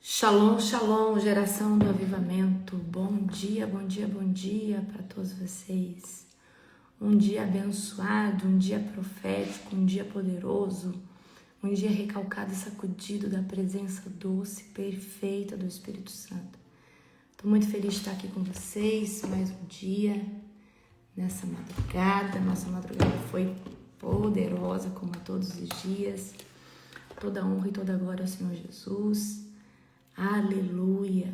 Shalom, shalom, geração do avivamento. Bom dia, bom dia, bom dia para todos vocês. Um dia abençoado, um dia profético, um dia poderoso, um dia recalcado e sacudido da presença doce, perfeita do Espírito Santo. Estou muito feliz de estar aqui com vocês mais um dia, nessa madrugada. Nossa madrugada foi poderosa, como a todos os dias. Toda honra e toda glória ao Senhor Jesus. Aleluia!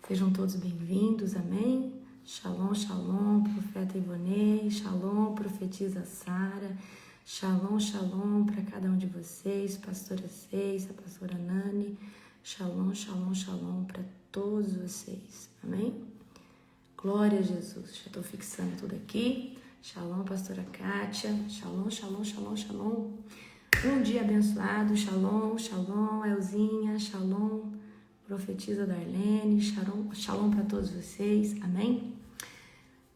Sejam todos bem-vindos, amém? Shalom, shalom, profeta Ivonei, shalom, profetisa Sara, shalom, shalom para cada um de vocês, pastora Ceissa, pastora Nani, shalom, shalom, shalom para todos vocês, amém? Glória a Jesus, já estou fixando tudo aqui, shalom, pastora Kátia, shalom, shalom, shalom, shalom, um dia abençoado, shalom, shalom, Elzinha, shalom, profetisa Darlene, shalom para todos vocês, amém?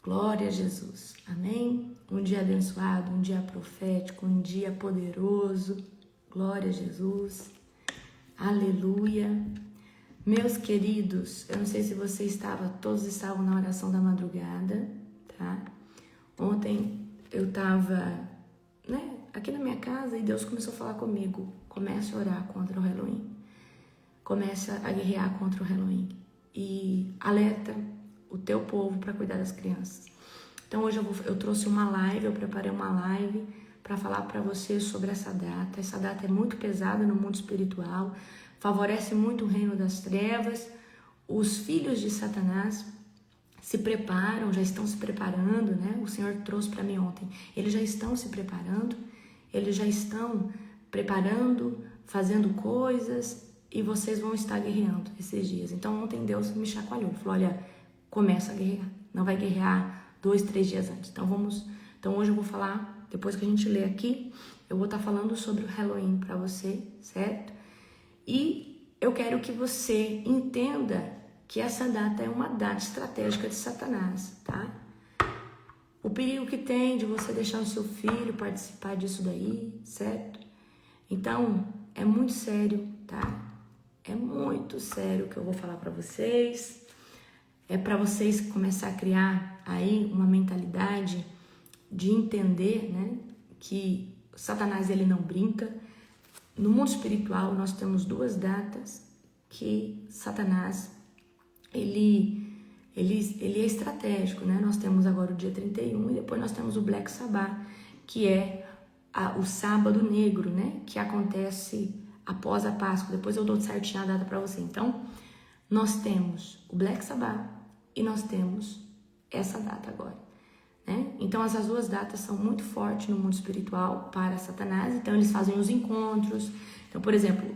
Glória a Jesus, amém? Um dia abençoado, um dia profético, um dia poderoso, glória a Jesus, aleluia. Meus queridos, eu não sei se todos estavam na oração da madrugada, tá? Ontem eu estava, aqui na minha casa e Deus começou a falar comigo, comece a orar contra o Halloween. Começa a guerrear contra o Halloween e alerta o teu povo para cuidar das crianças. Então hoje eu trouxe uma live, eu preparei uma live para falar para vocês sobre essa data. Essa data é muito pesada no mundo espiritual, favorece muito o reino das trevas. Os filhos de Satanás se preparam, já estão se preparando, né? O Senhor trouxe para mim ontem. Eles já estão se preparando, eles já estão preparando, fazendo coisas. E vocês vão estar guerreando esses dias. Então ontem Deus me chacoalhou. Falou, olha, começa a guerrear. Não vai guerrear 2, 3 dias antes. Então hoje eu vou falar, depois que a gente lê aqui, eu vou estar falando sobre o Halloween para você, certo? E eu quero que você entenda que essa data é uma data estratégica de Satanás, tá? O perigo que tem de você deixar o seu filho participar disso daí, certo? Então, é muito sério, tá? É muito sério o que eu vou falar para vocês. É para vocês começar a criar aí uma mentalidade de entender, né, que Satanás ele não brinca. No mundo espiritual nós temos 2 datas que Satanás ele é estratégico, né? Nós temos agora o dia 31 e depois nós temos o Black Sabbath, que é o sábado negro, né, que acontece após a Páscoa. Depois eu dou certinho a data para você. Então, nós temos o Black Sabbath e nós temos essa data agora, né? Então, essas 2 datas são muito fortes no mundo espiritual para Satanás. Então, eles fazem os encontros. Então, por exemplo,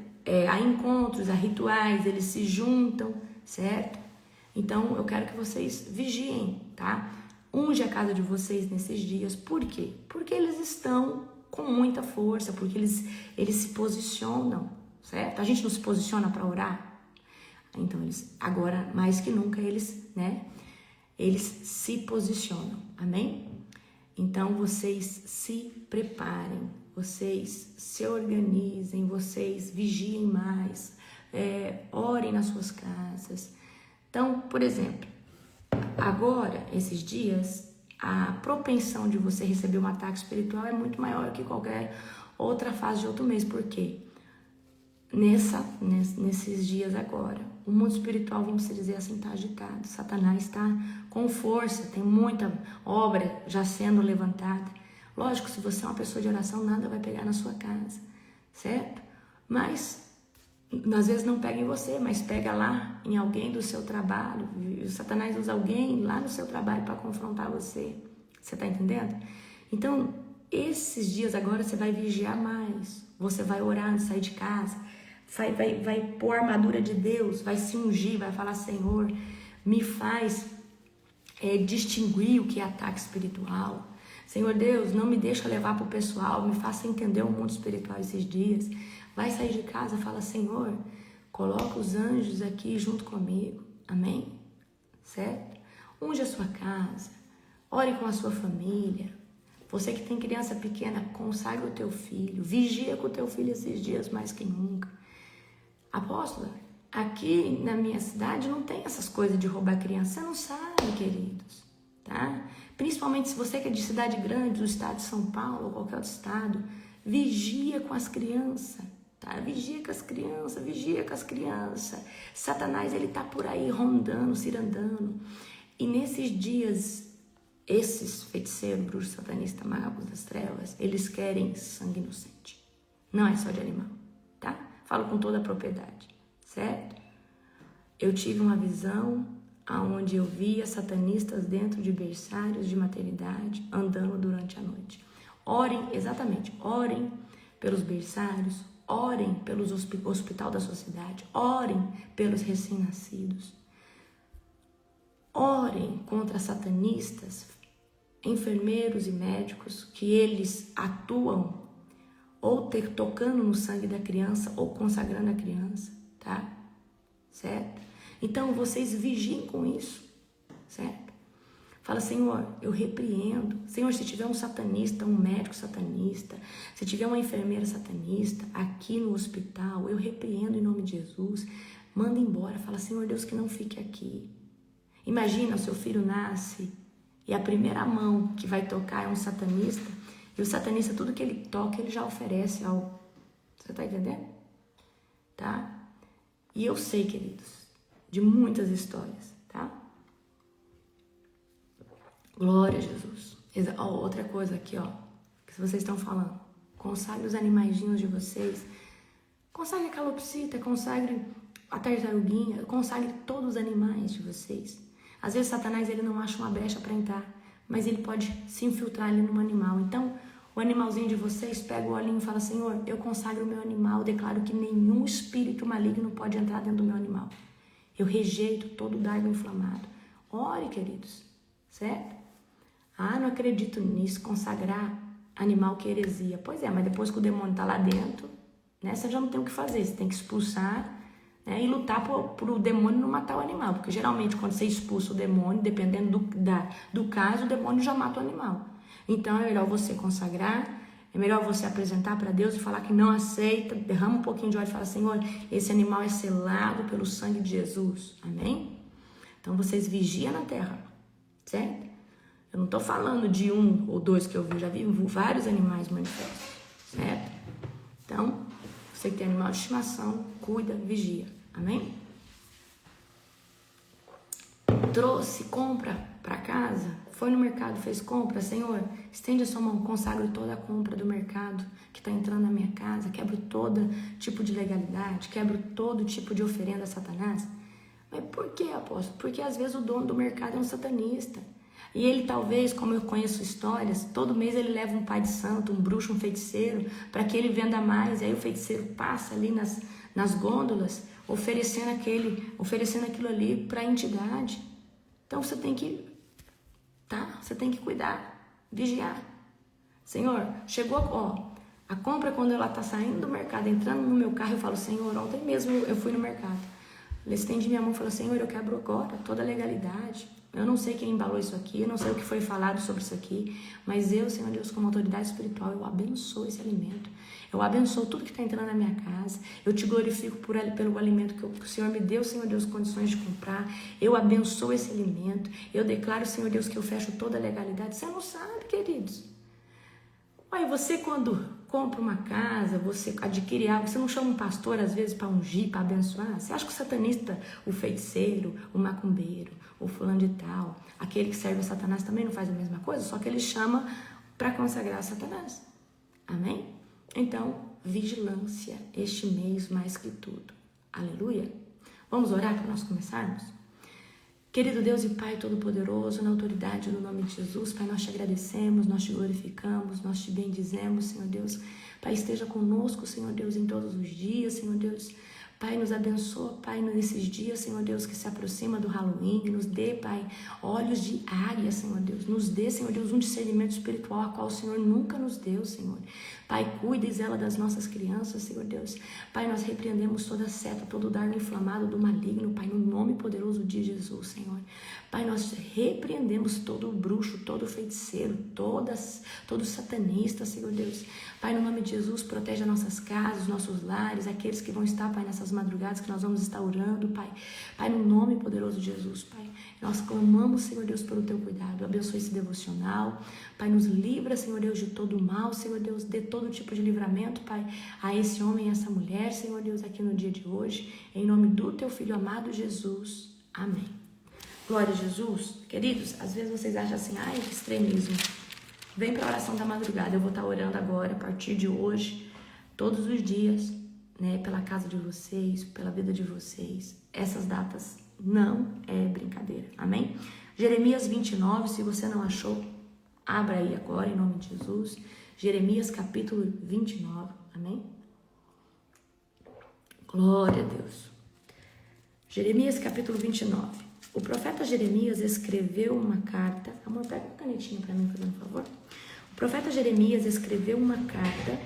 há encontros, há rituais, eles se juntam, certo? Então, eu quero que vocês vigiem, tá? Unge a casa de vocês nesses dias. Por quê? Porque eles estão com muita força, porque eles se posicionam, certo? A gente não se posiciona para orar? Então, agora, mais que nunca, eles se posicionam, amém? Então, vocês se preparem, vocês se organizem, vocês vigiem mais, orem nas suas casas. Então, por exemplo, agora, esses dias, a propensão de você receber um ataque espiritual é muito maior que qualquer outra fase de outro mês. Por quê? Nesses dias agora, o mundo espiritual, vamos dizer assim, está agitado. Satanás está com força, tem muita obra já sendo levantada. Lógico, se você é uma pessoa de oração, nada vai pegar na sua casa, certo? Mas às vezes não pega em você, mas pega lá em alguém do seu trabalho. O Satanás usa alguém lá no seu trabalho para confrontar você. Você está entendendo? Então, esses dias agora você vai vigiar mais. Você vai orar antes de sair de casa. Vai pôr a armadura de Deus. Vai se ungir, vai falar, Senhor, me faz distinguir o que é ataque espiritual. Senhor Deus, não me deixa levar para o pessoal. Me faça entender o mundo espiritual esses dias. Vai sair de casa, fala, Senhor, coloca os anjos aqui junto comigo, amém? Certo? Unge a sua casa, ore com a sua família. Você que tem criança pequena, consagra o teu filho, vigia com o teu filho esses dias mais que nunca. Apóstola, aqui na minha cidade não tem essas coisas de roubar criança. Você não sabe, queridos, tá? Principalmente se você que é de cidade grande, do estado de São Paulo ou qualquer outro estado, vigia com as crianças, tá? Vigia com as crianças, vigia com as crianças. Satanás, ele tá por aí rondando, cirandando. E nesses dias, esses feiticeiros, bruxos, satanistas, magos das trevas, eles querem sangue inocente. Não é só de animal, tá? Falo com toda a propriedade, certo? Eu tive uma visão onde eu via satanistas dentro de berçários de maternidade andando durante a noite. Orem, exatamente, orem pelos berçários, orem pelos hospital da sociedade, orem pelos recém-nascidos. Orem contra satanistas, enfermeiros e médicos que eles atuam ou tocando no sangue da criança ou consagrando a criança, tá? Certo? Então, vocês vigiem com isso, certo? Fala, Senhor, eu repreendo. Senhor, se tiver um satanista, um médico satanista, se tiver uma enfermeira satanista aqui no hospital, eu repreendo em nome de Jesus. Manda embora. Fala, Senhor Deus, que não fique aqui. Imagina, seu filho nasce e a primeira mão que vai tocar é um satanista. E o satanista, tudo que ele toca, ele já oferece ao... Você tá entendendo? Tá? E eu sei, queridos, de muitas histórias, tá? Glória a Jesus. Outra coisa aqui, ó, que vocês estão falando. Consagre os animaizinhos de vocês. Consagre a calopsita, consagre a tartaruguinha, consagre todos os animais de vocês. Às vezes Satanás, ele não acha uma brecha para entrar, mas ele pode se infiltrar ali no animal. Então, o animalzinho de vocês pega o olhinho e fala, Senhor, eu consagro o meu animal, declaro que nenhum espírito maligno pode entrar dentro do meu animal. Eu rejeito todo dardo inflamado. Ore, queridos, certo? Ah, não acredito nisso, consagrar animal que heresia. Pois é, mas depois que o demônio está lá dentro, né, você já não tem o que fazer, você tem que expulsar, né, e lutar por o demônio não matar o animal. Porque geralmente quando você expulsa o demônio, dependendo do caso, o demônio já mata o animal. Então é melhor você consagrar, é melhor você apresentar para Deus e falar que não aceita, derrama um pouquinho de óleo e fala, Senhor, esse animal é selado pelo sangue de Jesus, amém? Então vocês vigiam na terra, certo? Eu não estou falando de um ou dois que eu vi, já vi vários animais manifestos, certo? Então, você que tem animal de estimação, cuida, vigia, amém? Trouxe compra para casa, foi no mercado, fez compra, Senhor, estende a sua mão, consagro toda a compra do mercado que está entrando na minha casa, quebro todo tipo de legalidade, quebro todo tipo de oferenda a Satanás. Mas por que, apóstolo? Porque às vezes o dono do mercado é um satanista. E ele talvez, como eu conheço histórias, todo mês ele leva um pai de santo, um bruxo, um feiticeiro, para que ele venda mais. E aí o feiticeiro passa ali nas gôndolas, oferecendo aquilo ali para a entidade. Então você tem que, tá? Você tem que cuidar, vigiar. Senhor, chegou, a compra quando ela está saindo do mercado, entrando no meu carro, eu falo, Senhor, ontem mesmo eu fui no mercado. Ele estende minha mão e fala, Senhor, eu quebro agora toda a legalidade. Eu não sei quem embalou isso aqui, eu não sei o que foi falado sobre isso aqui, mas eu, Senhor Deus, como autoridade espiritual, eu abençoo esse alimento. Eu abençoo tudo que está entrando na minha casa. Eu te glorifico pelo alimento que o Senhor me deu, Senhor Deus, condições de comprar. Eu abençoo esse alimento. Eu declaro, Senhor Deus, que eu fecho toda a legalidade. Você não sabe, queridos. Olha, você quando compra uma casa, você adquire algo, você não chama um pastor às vezes para ungir, para abençoar? Você acha que o satanista, o feiticeiro, o macumbeiro, o fulano de tal, aquele que serve a Satanás também não faz a mesma coisa? Só que ele chama para consagrar a Satanás. Amém? Então, vigilância este mês mais que tudo. Aleluia? Vamos orar para nós começarmos? Querido Deus e Pai Todo-Poderoso, na autoridade do nome de Jesus, Pai, nós te agradecemos, nós te glorificamos, nós te bendizemos, Senhor Deus. Pai, esteja conosco, Senhor Deus, em todos os dias, Senhor Deus. Pai, nos abençoa, Pai, nesses dias, Senhor Deus, que se aproxima do Halloween. Nos dê, Pai, olhos de águia, Senhor Deus. Nos dê, Senhor Deus, um discernimento espiritual a qual o Senhor nunca nos deu, Senhor. Pai, cuida e zela das nossas crianças, Senhor Deus. Pai, nós repreendemos toda seta, todo dardo inflamado do maligno, Pai, no nome poderoso de Jesus, Senhor. Pai, nós repreendemos todo bruxo, todo feiticeiro, todo satanista, Senhor Deus. Pai, no nome de Jesus, protege as nossas casas, nossos lares, aqueles que vão estar, Pai, nessas nessas madrugadas que nós vamos estar orando, Pai. Pai, no nome poderoso de Jesus, Pai. Nós clamamos, Senhor Deus, pelo Teu cuidado. Abençoe esse devocional. Pai, nos livra, Senhor Deus, de todo mal. Senhor Deus, dê todo tipo de livramento, Pai, a esse homem e essa mulher, Senhor Deus, aqui no dia de hoje. Em nome do Teu Filho amado Jesus. Amém. Glória a Jesus. Queridos, às vezes vocês acham assim, ai, que extremismo. Vem para a oração da madrugada. Eu vou estar orando agora, a partir de hoje, todos os dias, né, pela casa de vocês, pela vida de vocês. Essas datas não é brincadeira. Amém? Jeremias 29, se você não achou, abra aí agora, em nome de Jesus. Jeremias capítulo 29. Amém? Glória a Deus. Jeremias capítulo 29. O profeta Jeremias escreveu uma carta. Amor, pega uma canetinha para mim, fazendo um favor. O profeta Jeremias escreveu uma carta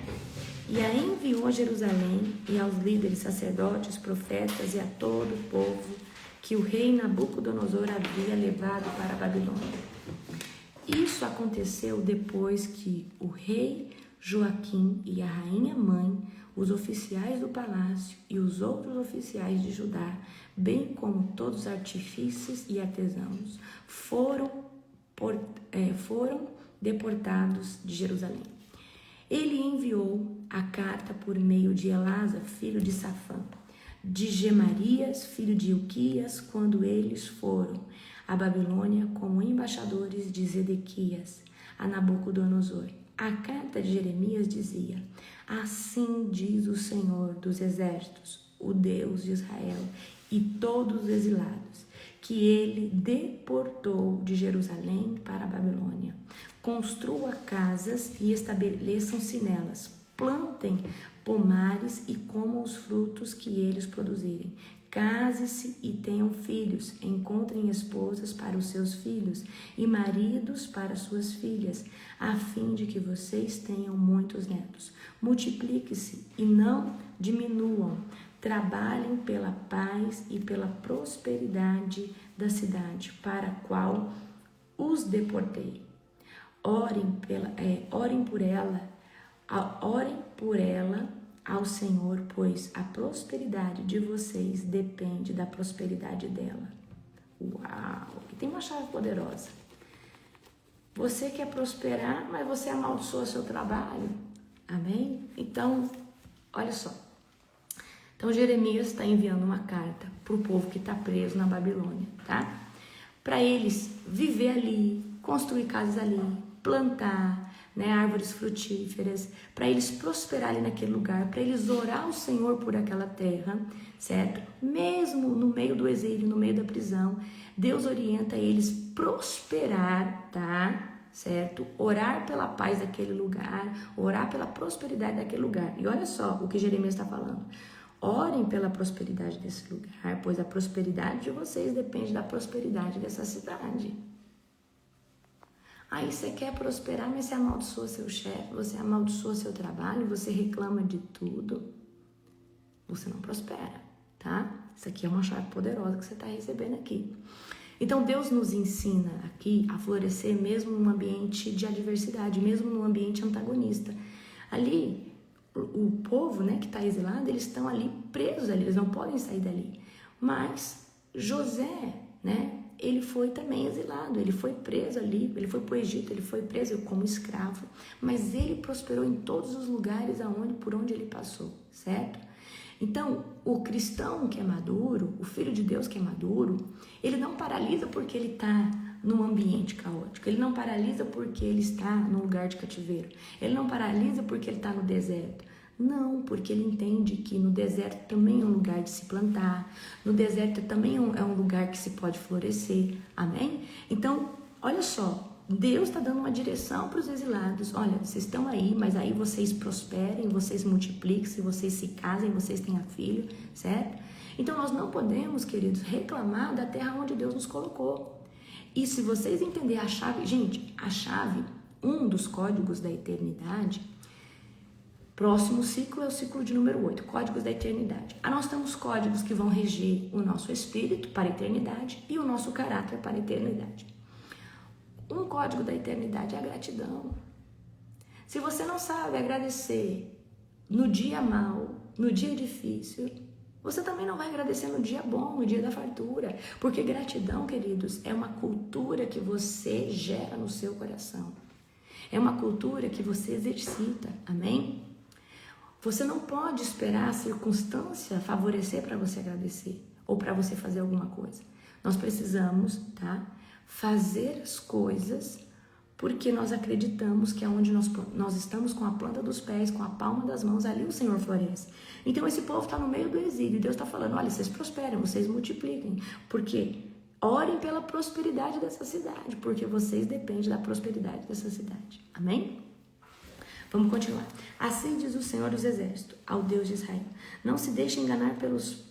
e a enviou a Jerusalém e aos líderes, sacerdotes, profetas e a todo o povo que o rei Nabucodonosor havia levado para a Babilônia. Isso aconteceu depois que o rei Joaquim e a rainha mãe, os oficiais do palácio e os outros oficiais de Judá, bem como todos os artífices e artesãos, foram deportados de Jerusalém. Ele enviou a carta por meio de Elasa, filho de Safã, de Gemarias, filho de Ilquias, quando eles foram à Babilônia como embaixadores de Zedequias, a Nabucodonosor. A carta de Jeremias dizia: assim diz o Senhor dos exércitos, o Deus de Israel, e todos os exilados, que ele deportou de Jerusalém para a Babilônia. Construa casas e estabeleçam-se nelas. Plantem pomares e comam os frutos que eles produzirem. Case-se e tenham filhos. Encontrem esposas para os seus filhos e maridos para suas filhas, a fim de que vocês tenham muitos netos. Multiplique-se e não diminuam. Trabalhem pela paz e pela prosperidade da cidade para a qual os deportei. Orem por ela ao Senhor, pois a prosperidade de vocês depende da prosperidade dela. Uau! Aqui tem uma chave poderosa. Você quer prosperar, mas você amaldiçoa seu trabalho. Amém? Então, olha só. Então, Jeremias está enviando uma carta para o povo que está preso na Babilônia, tá? Para eles viver ali, construir casas ali, plantar, né, árvores frutíferas, para eles prosperarem naquele lugar, para eles orar ao Senhor por aquela terra, certo? Mesmo no meio do exílio, no meio da prisão, Deus orienta eles prosperar, tá? Certo? Orar pela paz daquele lugar, orar pela prosperidade daquele lugar. E olha só o que Jeremias está falando. Orem pela prosperidade desse lugar, pois a prosperidade de vocês depende da prosperidade dessa cidade. Aí você quer prosperar, mas você amaldiçoa seu chefe, você amaldiçoa seu trabalho, você reclama de tudo. Você não prospera, tá? Isso aqui é uma chave poderosa que você está recebendo aqui. Então Deus nos ensina aqui a florescer mesmo num ambiente de adversidade, mesmo num ambiente antagonista. Ali, o povo, né, que está exilado, eles estão ali presos ali, eles não podem sair dali. Mas José, né, ele foi também exilado, ele foi preso ali, ele foi para o Egito, ele foi preso como escravo, mas ele prosperou em todos os lugares por onde ele passou, certo? Então, o cristão que é maduro, o filho de Deus que é maduro, ele não paralisa porque ele está num ambiente caótico, ele não paralisa porque ele está num lugar de cativeiro, ele não paralisa porque ele está no deserto. Não, porque ele entende que no deserto também é um lugar de se plantar, no deserto também é um lugar que se pode florescer, amém? Então, olha só, Deus está dando uma direção para os exilados. Olha, vocês estão aí, mas aí vocês prosperem, vocês multipliquem, vocês se casem, vocês tenham filho, certo? Então, nós não podemos, queridos, reclamar da terra onde Deus nos colocou. E se vocês entenderem a chave, gente, a chave, um dos códigos da eternidade, próximo ciclo é o ciclo de número 8, códigos da eternidade. Nós temos códigos que vão reger o nosso espírito para a eternidade e o nosso caráter para a eternidade. Um código da eternidade é a gratidão. Se você não sabe agradecer no dia mau, no dia difícil, Você também não vai agradecer no dia bom, no dia da fartura. Porque gratidão, queridos, é uma cultura que você gera no seu coração. É uma cultura que você exercita, amém? Você não pode esperar a circunstância favorecer para você agradecer ou para você fazer alguma coisa. Nós precisamos, tá, fazer as coisas porque nós acreditamos que é onde nós estamos com a planta dos pés, com a palma das mãos, ali o Senhor floresce. Então esse povo está no meio do exílio e Deus está falando, olha, vocês prosperem, vocês multipliquem, porque orem pela prosperidade dessa cidade, porque vocês dependem da prosperidade dessa cidade. Amém? Vamos continuar. Assim diz o Senhor dos Exércitos, ao Deus de Israel, não se deixe enganar pelos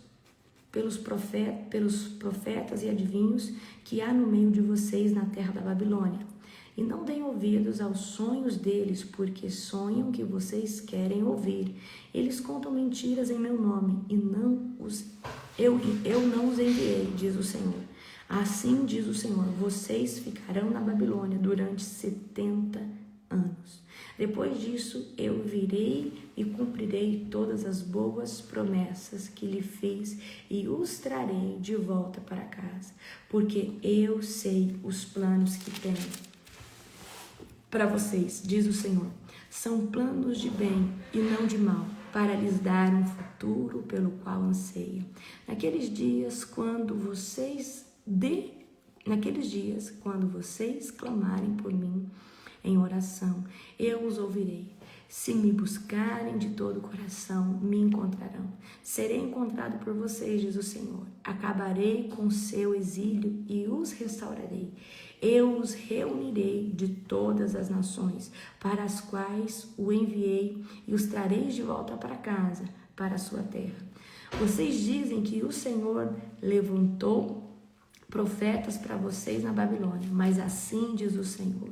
profetas e adivinhos que há no meio de vocês na terra da Babilônia. E não deem ouvidos aos sonhos deles, porque sonham que vocês querem ouvir. Eles contam mentiras em meu nome, e eu não os enviei, diz o Senhor. Assim diz o Senhor, vocês ficarão na Babilônia durante 70 anos. Depois disso, eu virei e cumprirei todas as boas promessas que lhe fiz e os trarei de volta para casa, porque eu sei os planos que tenho para vocês, diz o Senhor. São planos de bem e não de mal, para lhes dar um futuro pelo qual anseiam. Naqueles dias, quando vocês clamarem por mim em oração, eu os ouvirei. Se me buscarem de todo o coração, me encontrarão. Serei encontrado por vocês, diz o Senhor. Acabarei com seu exílio e os restaurarei. Eu os reunirei de todas as nações, para as quais o enviei, e os trarei de volta para casa, para a sua terra. Vocês dizem que o Senhor levantou profetas para vocês na Babilônia, mas assim diz o Senhor,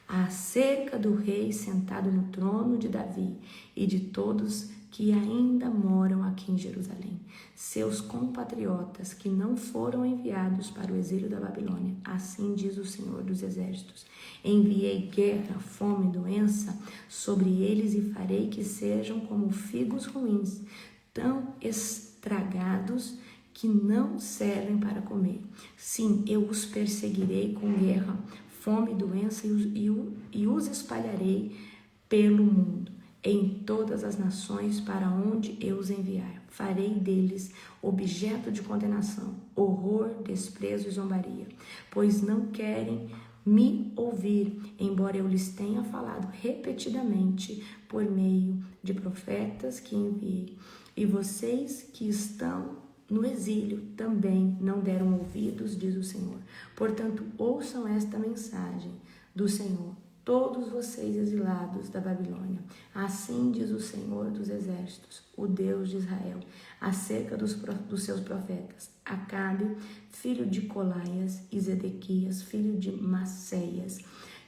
acerca do rei sentado no trono de Davi e de todos que ainda moram aqui em Jerusalém, seus compatriotas que não foram enviados para o exílio da Babilônia, assim diz o Senhor dos Exércitos. Enviei guerra, fome e doença sobre eles e farei que sejam como figos ruins, tão estragados que não servem para comer. Sim, eu os perseguirei com guerra, fome e doença e os espalharei pelo mundo, em todas as nações para onde eu os enviar. Farei deles objeto de condenação, horror, desprezo e zombaria, pois não querem me ouvir, embora eu lhes tenha falado repetidamente por meio de profetas que enviei. E vocês que estão no exílio também não deram ouvidos, diz o Senhor. Portanto, ouçam esta mensagem do Senhor, todos vocês exilados da Babilônia. Assim diz o Senhor dos Exércitos, o Deus de Israel, acerca dos seus profetas, Acabe, filho de Colaias, e Zedequias, filho de Maceias,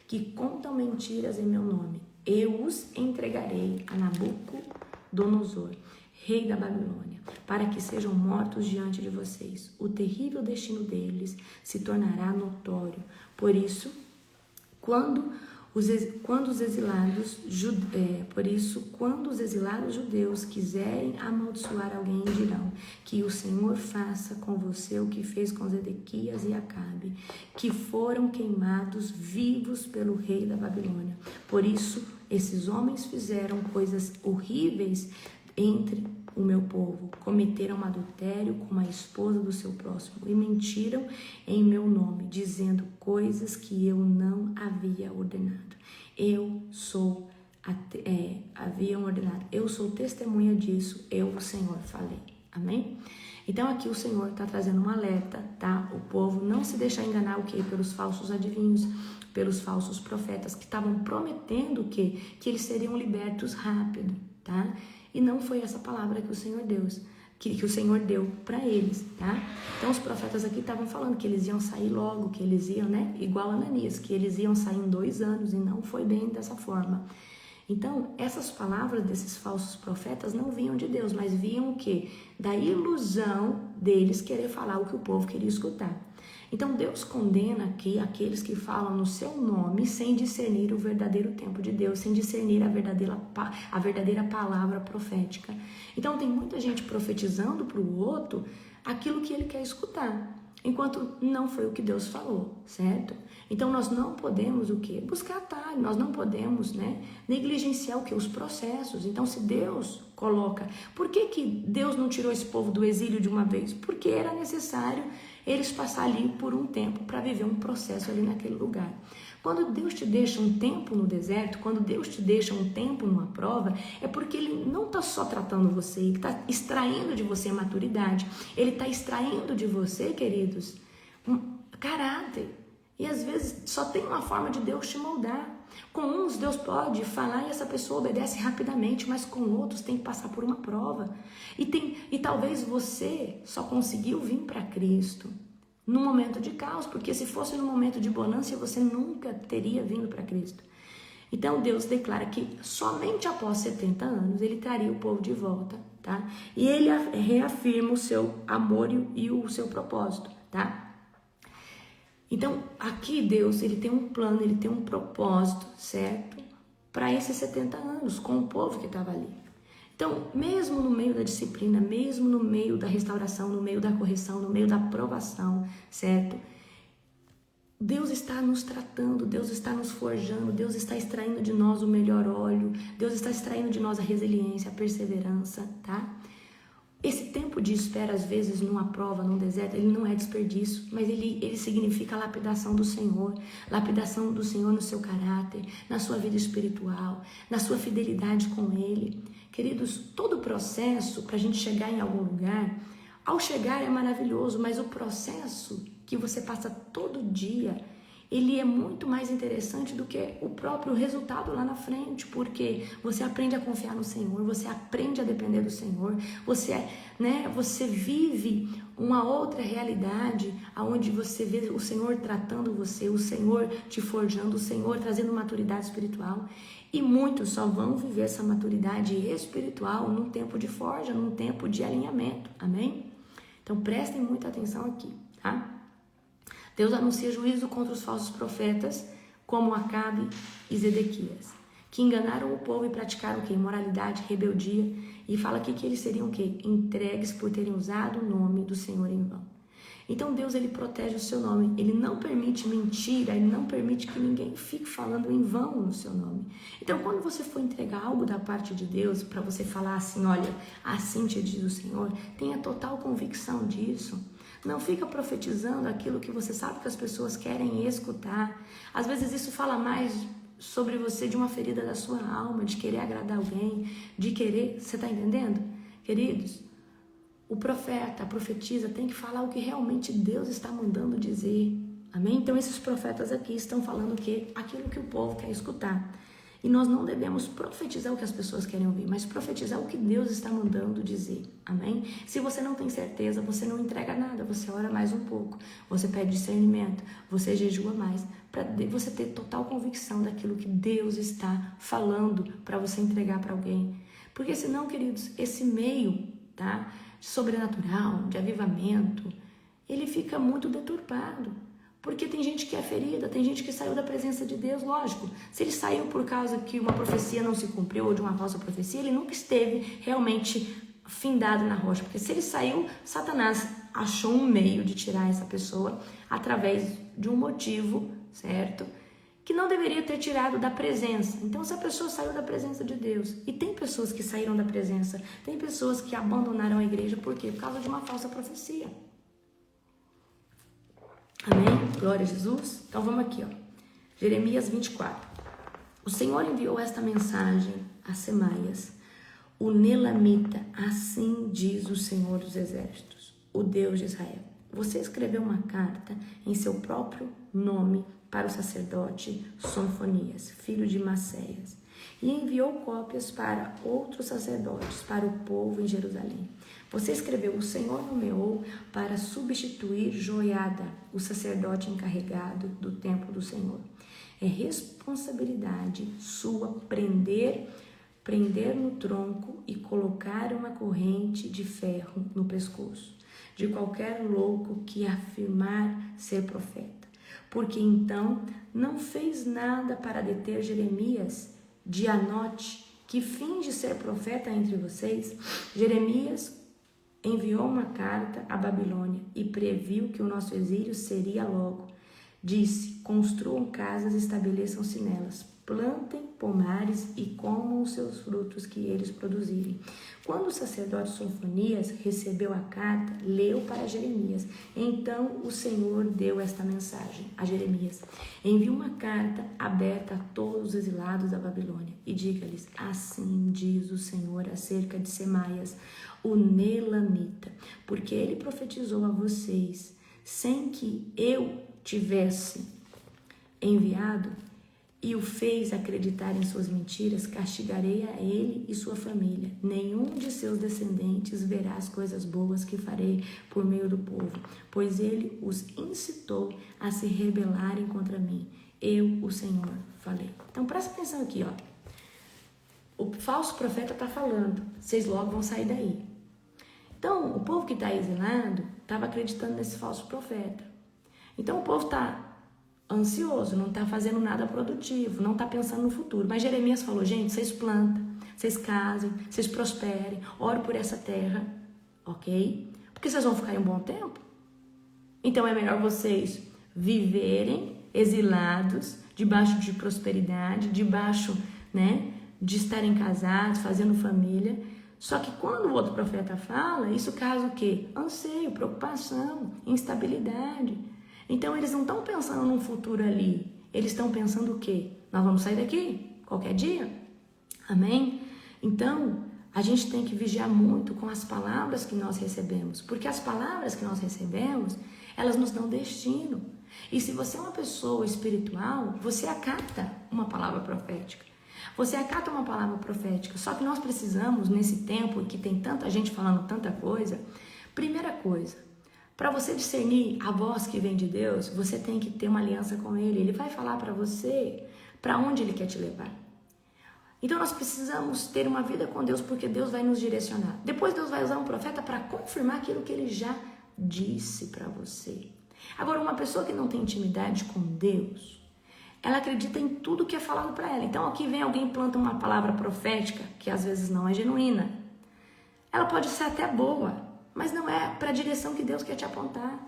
que contam mentiras em meu nome. Eu os entregarei a Nabucodonosor, rei da Babilônia, para que sejam mortos diante de vocês. O terrível destino deles se tornará notório. Por isso, quando os exilados judeus quiserem amaldiçoar alguém, dirão que o Senhor faça com você o que fez com Zedequias e Acabe, que foram queimados vivos pelo rei da Babilônia. Por isso, esses homens fizeram coisas horríveis entre o meu povo, cometeram adultério com a esposa do seu próximo e mentiram em meu nome, dizendo coisas que eu não havia ordenado. Eu sou testemunha disso, eu, o Senhor, falei. Amém? Então aqui o Senhor está trazendo um alerta, tá? O povo não se deixar enganar o quê? Pelos falsos adivinhos, pelos falsos profetas que estavam prometendo o quê? Que eles seriam libertos rápido, tá? E não foi essa palavra que o Senhor deu, que o Senhor deu para eles, tá? Então os profetas aqui estavam falando que eles iam sair logo, que eles iam, né? Igual Ananias, que eles iam sair em 2 anos e não foi bem dessa forma. Então, essas palavras desses falsos profetas não vinham de Deus, mas vinham o quê? Da ilusão deles querer falar o que o povo queria escutar. Então, Deus condena aqui aqueles que falam no seu nome sem discernir o verdadeiro tempo de Deus, sem discernir a verdadeira palavra profética. Então, tem muita gente profetizando para o outro aquilo que ele quer escutar, enquanto não foi o que Deus falou, certo? Então, nós não podemos o quê? Buscar atalho, nós não podemos, negligenciar o quê? Os processos. Então, se Deus coloca... Por que Deus não tirou esse povo do exílio de uma vez? Porque era necessário eles passarem ali por um tempo para viver um processo ali naquele lugar. Quando Deus te deixa um tempo no deserto, quando Deus te deixa um tempo numa prova, é porque Ele não está só tratando você, Ele está extraindo de você maturidade, Ele está extraindo de você, queridos, caráter. E às vezes só tem uma forma de Deus te moldar. Com uns Deus pode falar e essa pessoa obedece rapidamente, mas com outros tem que passar por uma prova. E talvez você só conseguiu vir para Cristo no momento de caos, porque se fosse no momento de bonança, você nunca teria vindo para Cristo. Então Deus declara que somente após 70 anos Ele traria o povo de volta, tá? E Ele reafirma o seu amor e o seu propósito, tá? Então aqui Deus, Ele tem um plano, Ele tem um propósito, certo? Para esses 70 anos, com o povo que estava ali. Então, mesmo no meio da disciplina, mesmo no meio da restauração, no meio da correção, no meio da aprovação, certo? Deus está nos tratando, Deus está nos forjando, Deus está extraindo de nós o melhor óleo, Deus está extraindo de nós a resiliência, a perseverança, tá? Esse tempo de espera, às vezes, numa prova, num deserto, ele não é desperdício, mas ele significa a lapidação do Senhor no seu caráter, na sua vida espiritual, na sua fidelidade com Ele. Queridos, todo o processo para a gente chegar em algum lugar, ao chegar é maravilhoso, mas o processo que você passa todo dia, ele é muito mais interessante do que o próprio resultado lá na frente, porque você aprende a confiar no Senhor, você aprende a depender do Senhor, você vive uma outra realidade, onde você vê o Senhor tratando você, o Senhor te forjando, o Senhor trazendo maturidade espiritual. E muitos só vão viver essa maturidade espiritual num tempo de forja, num tempo de alinhamento, amém? Então prestem muita atenção aqui, tá? Deus anuncia juízo contra os falsos profetas, como Acabe e Zedequias, que enganaram o povo e praticaram o quê? Imoralidade, rebeldia, e fala aqui que eles seriam o quê? Entregues por terem usado o nome do Senhor em vão. Então Deus, Ele protege o seu nome, Ele não permite mentira, Ele não permite que ninguém fique falando em vão no seu nome. Então quando você for entregar algo da parte de Deus, para você falar assim, olha, assim te diz o Senhor, tenha total convicção disso. Não fica profetizando aquilo que você sabe que as pessoas querem escutar. Às vezes isso fala mais sobre você de uma ferida da sua alma, de querer agradar alguém, de querer... Você está entendendo? Queridos, o profeta, a profetisa tem que falar o que realmente Deus está mandando dizer. Amém? Então esses profetas aqui estão falando o quê? Aquilo que o povo quer escutar. E nós não devemos profetizar o que as pessoas querem ouvir, mas profetizar o que Deus está mandando dizer. Amém? Se você não tem certeza, você não entrega nada, você ora mais um pouco, você pede discernimento, você jejua mais, para você ter total convicção daquilo que Deus está falando para você entregar para alguém. Porque senão, queridos, esse meio, tá, sobrenatural, de avivamento, ele fica muito deturpado. Porque tem gente que é ferida, tem gente que saiu da presença de Deus, lógico. Se ele saiu por causa que uma profecia não se cumpriu ou de uma falsa profecia, ele nunca esteve realmente findado na rocha. Porque se ele saiu, Satanás achou um meio de tirar essa pessoa através de um motivo, certo? Que não deveria ter tirado da presença. Então, essa pessoa saiu da presença de Deus. E tem pessoas que saíram da presença, tem pessoas que abandonaram a igreja, por quê? Por causa de uma falsa profecia. Amém? Glória a Jesus. Então vamos aqui, ó. Jeremias 24. O Senhor enviou esta mensagem a Semaias, o Nelamita. Assim diz o Senhor dos Exércitos, o Deus de Israel. Você escreveu uma carta em seu próprio nome para o sacerdote Sonfonias, filho de Maceias, e enviou cópias para outros sacerdotes, para o povo em Jerusalém. Você escreveu: o Senhor nomeou para substituir Joiada, o sacerdote encarregado do templo do Senhor. É responsabilidade sua prender no tronco e colocar uma corrente de ferro no pescoço de qualquer louco que afirmar ser profeta. Porque então não fez nada para deter Jeremias de Anote, que finge ser profeta entre vocês. Jeremias enviou uma carta à Babilônia e previu que o nosso exílio seria logo. Disse: construam casas e estabeleçam-se nelas, plantem pomares e comam os seus frutos que eles produzirem. Quando o sacerdote Sofonias recebeu a carta, leu para Jeremias. Então o Senhor deu esta mensagem a Jeremias: envie uma carta aberta a todos os exilados da Babilônia e diga-lhes: assim diz o Senhor acerca de Semaias, o Nelamita, porque ele profetizou a vocês sem que eu tivesse enviado e o fez acreditar em suas mentiras. Castigarei a ele e sua família. Nenhum de seus descendentes verá as coisas boas que farei por meio do povo, pois ele os incitou a se rebelarem contra mim. Eu, o Senhor, falei. Então presta atenção aqui, ó. O falso profeta está falando: vocês logo vão sair daí. Então o povo que está exilado estava acreditando nesse falso profeta. Então o povo está ansioso, não está fazendo nada produtivo, não está pensando no futuro. Mas Jeremias falou: gente, vocês plantam, vocês casem, vocês prosperem, orem por essa terra, ok? Porque vocês vão ficar em um bom tempo. Então é melhor vocês viverem exilados, debaixo de prosperidade, debaixo, de estarem casados, fazendo família. Só que quando o outro profeta fala, isso causa o quê? Anseio, preocupação, instabilidade. Então eles não estão pensando num futuro ali, eles estão pensando o quê? Nós vamos sair daqui qualquer dia? Amém? Então a gente tem que vigiar muito com as palavras que nós recebemos, porque as palavras que nós recebemos, elas nos dão destino. E se você é uma pessoa espiritual, você acata uma palavra profética. Você acata uma palavra profética. Só que nós precisamos, nesse tempo que tem tanta gente falando tanta coisa, primeira coisa, para você discernir a voz que vem de Deus, você tem que ter uma aliança com Ele. Ele vai falar para você para onde Ele quer te levar. Então nós precisamos ter uma vida com Deus, porque Deus vai nos direcionar. Depois Deus vai usar um profeta para confirmar aquilo que Ele já disse para você. Agora, uma pessoa que não tem intimidade com Deus, ela acredita em tudo que é falado para ela. Então aqui vem alguém e planta uma palavra profética, que às vezes não é genuína. Ela pode ser até boa, mas não é para a direção que Deus quer te apontar.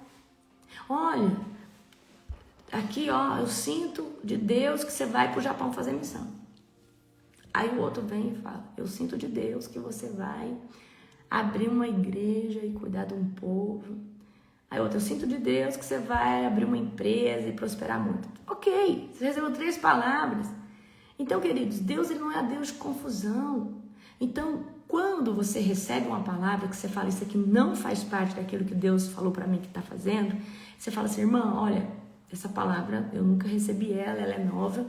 Olha, aqui ó, eu sinto de Deus que você vai para o Japão fazer missão. Aí o outro vem e fala: eu sinto de Deus que você vai abrir uma igreja e cuidar de um povo. Aí outro: eu sinto de Deus que você vai abrir uma empresa e prosperar muito. Ok, você recebeu 3 palavras. Então, queridos, Deus ele não é a Deus de confusão. Então, quando você recebe uma palavra que você fala: isso aqui não faz parte daquilo que Deus falou para mim que está fazendo, você fala assim: irmã, olha, essa palavra eu nunca recebi ela é nova,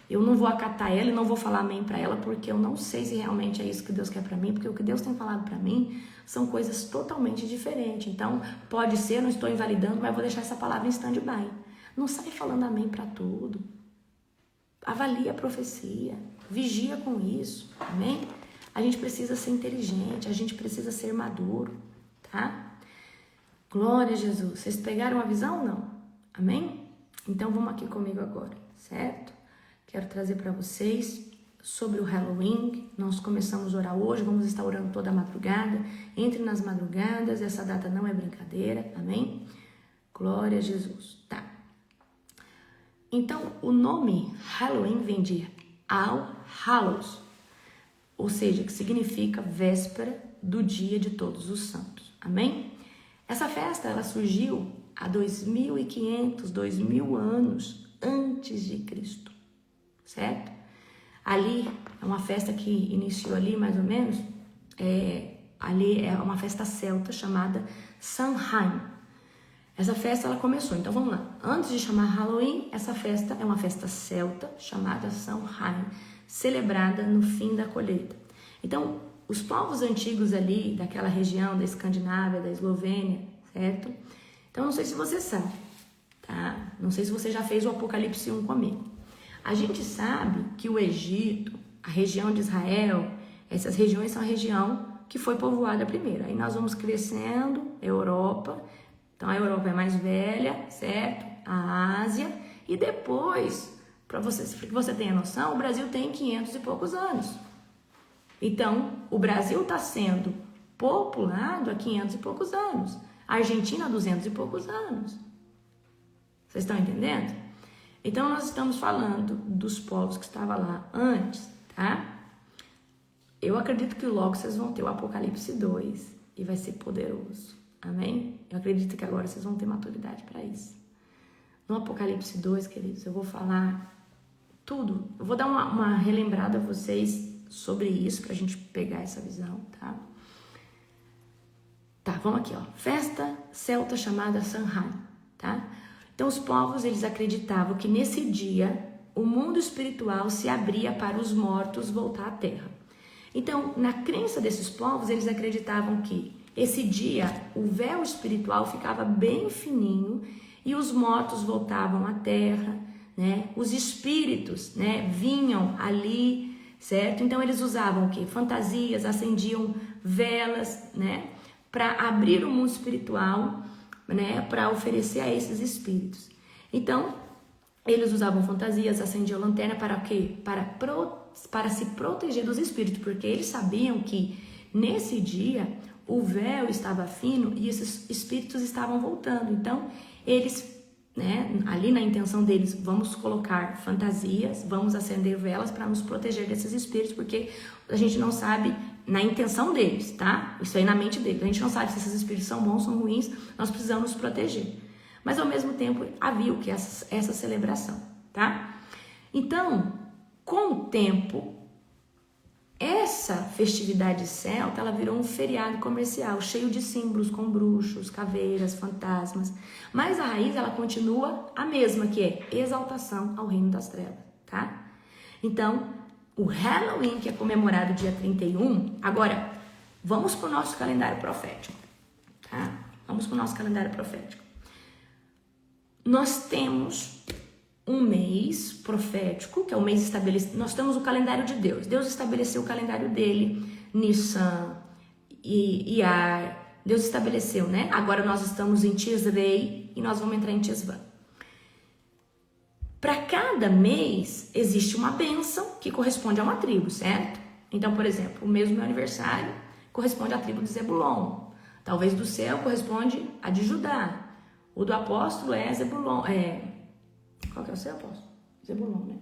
eu não vou acatar ela e não vou falar amém para ela, porque eu não sei se realmente é isso que Deus quer para mim, porque o que Deus tem falado para mim são coisas totalmente diferentes. Então, pode ser, não estou invalidando, mas vou deixar essa palavra em stand-by. Não sai falando amém para tudo. Avalia a profecia, vigia com isso, amém? A gente precisa ser inteligente, a gente precisa ser maduro, tá? Glória a Jesus. Vocês pegaram a visão ou não? Amém? Então vamos aqui comigo agora, certo? Quero trazer para vocês sobre o Halloween. Nós começamos a orar hoje, vamos estar orando toda a madrugada. Entre nas madrugadas, essa data não é brincadeira, amém? Glória a Jesus, tá? Então, o nome Halloween vem de All Hallows, ou seja, que significa véspera do dia de todos os santos, amém? Essa festa, ela surgiu há 2.500, 2.000 anos antes de Cristo, certo? Ali, é uma festa que iniciou ali mais ou menos, ali é uma festa celta chamada Samhain. Essa festa, ela começou, então vamos lá. Antes de chamar Halloween, essa festa é uma festa celta chamada Samhain, celebrada no fim da colheita. Então, os povos antigos ali daquela região da Escandinávia, da Eslovênia, certo? Então, não sei se você sabe, tá? Não sei se você já fez o Apocalipse 1 comigo. A gente sabe que o Egito, a região de Israel, essas regiões são a região que foi povoada primeiro. Aí nós vamos crescendo, Europa. Então, a Europa é mais velha, certo? A Ásia. E depois, para que você tenha noção, o Brasil tem 500 e poucos anos. Então, o Brasil está sendo populado há 500 e poucos anos. A Argentina há 200 e poucos anos. Vocês estão entendendo? Então, nós estamos falando dos povos que estavam lá antes, tá? Eu acredito que logo vocês vão ter o Apocalipse 2 e vai ser poderoso. Amém? Eu acredito que agora vocês vão ter maturidade para isso. No Apocalipse 2, queridos, eu vou falar tudo. Eu vou dar uma relembrada a vocês sobre isso, pra gente pegar essa visão, tá? Tá, vamos aqui, ó. Festa celta chamada Samhain, tá? Então, os povos, eles acreditavam que nesse dia, o mundo espiritual se abria para os mortos voltar à terra. Então, na crença desses povos, eles acreditavam que esse dia, o véu espiritual ficava bem fininho e os mortos voltavam à terra, né? Os espíritos, né, vinham ali, certo? Então, eles usavam o quê? Fantasias, acendiam velas, né? Para abrir o mundo espiritual, né? Para oferecer a esses espíritos. Então, eles usavam fantasias, acendiam lanterna para quê? Para se proteger dos espíritos, porque eles sabiam que nesse dia o véu estava fino e esses espíritos estavam voltando. Então, eles, né, ali na intenção deles, vamos colocar fantasias, vamos acender velas para nos proteger desses espíritos, porque a gente não sabe, na intenção deles, tá? Isso aí na mente deles. A gente não sabe se esses espíritos são bons ou são ruins, nós precisamos nos proteger. Mas ao mesmo tempo havia o que? Essa celebração, tá? Então, com o tempo, essa festividade celta, ela virou um feriado comercial, cheio de símbolos, com bruxos, caveiras, fantasmas. Mas a raiz, ela continua a mesma, que é exaltação ao reino das trevas, tá? Então, o Halloween, que é comemorado dia 31, agora, vamos para o nosso calendário profético, tá? Vamos para o nosso calendário profético. Nós temos um mês profético, que é o mês estabelecido. Nós temos o calendário de Deus. Deus estabeleceu o calendário dele, Nissan e Iyar. Deus estabeleceu, né? Agora nós estamos em Tisrei e nós vamos entrar em Tisvan. Para cada mês existe uma bênção que corresponde a uma tribo, certo? Então, por exemplo, o mês do meu aniversário corresponde à tribo de Zebulon. Talvez do céu corresponde a de Judá. O do apóstolo é Zebulon. Qual que é o seu apóstolo? Zebulon, né?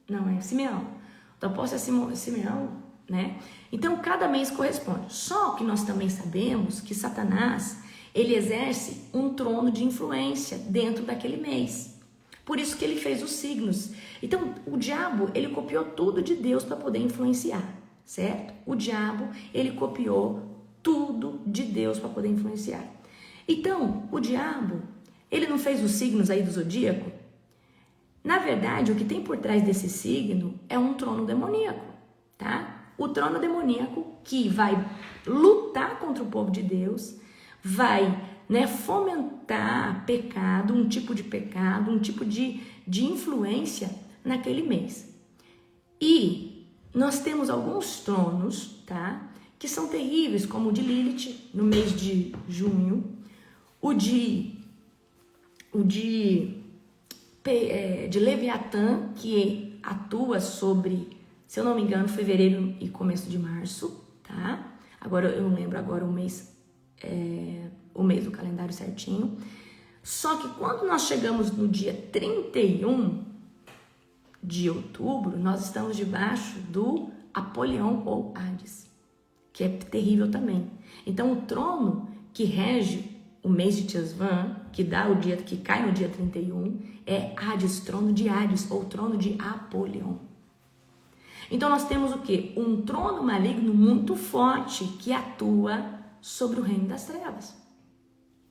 Não, é Simeão. O do apóstolo é Simeão, né? Então, cada mês corresponde. Só que nós também sabemos que Satanás, ele exerce um trono de influência dentro daquele mês. Por isso que ele fez os signos. Então, o diabo, ele copiou tudo de Deus para poder influenciar, certo? O diabo, ele copiou tudo de Deus para poder influenciar. Então, o diabo, ele não fez os signos aí do zodíaco? Na verdade, o que tem por trás desse signo é um trono demoníaco, tá? O trono demoníaco que vai lutar contra o povo de Deus, vai, né, fomentar pecado, um tipo de pecado, um tipo de influência naquele mês. E nós temos alguns tronos, tá, que são terríveis, como o de Lilith, no mês de junho, o de Leviatã, que atua sobre, se eu não me engano, fevereiro e começo de março, tá? Agora eu não lembro agora o mês do calendário certinho. Só que quando nós chegamos no dia 31 de outubro, nós estamos debaixo do Apolion ou Hades, que é terrível também. Então o trono que rege o mês de Tisvan, que dá o dia que cai no dia 31, é Hades, trono de Hades ou trono de Apolion. Então nós temos o quê? Um trono maligno muito forte que atua sobre o reino das trevas,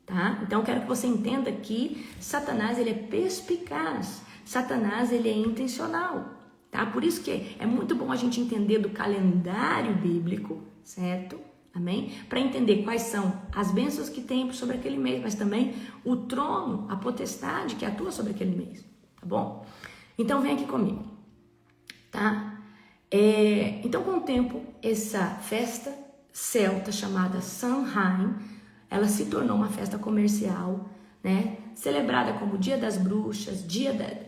tá? Então eu quero que você entenda que Satanás, ele é perspicaz, Satanás, ele é intencional, tá? Por isso que é muito bom a gente entender do calendário bíblico, certo? Amém? Para entender quais são as bênçãos que tem sobre aquele mês, mas também o trono, a potestade que atua sobre aquele mês, tá bom? Então vem aqui comigo, tá? Então com o tempo, essa festa celta chamada Samhain, ela se tornou uma festa comercial, né? Celebrada como Dia das Bruxas,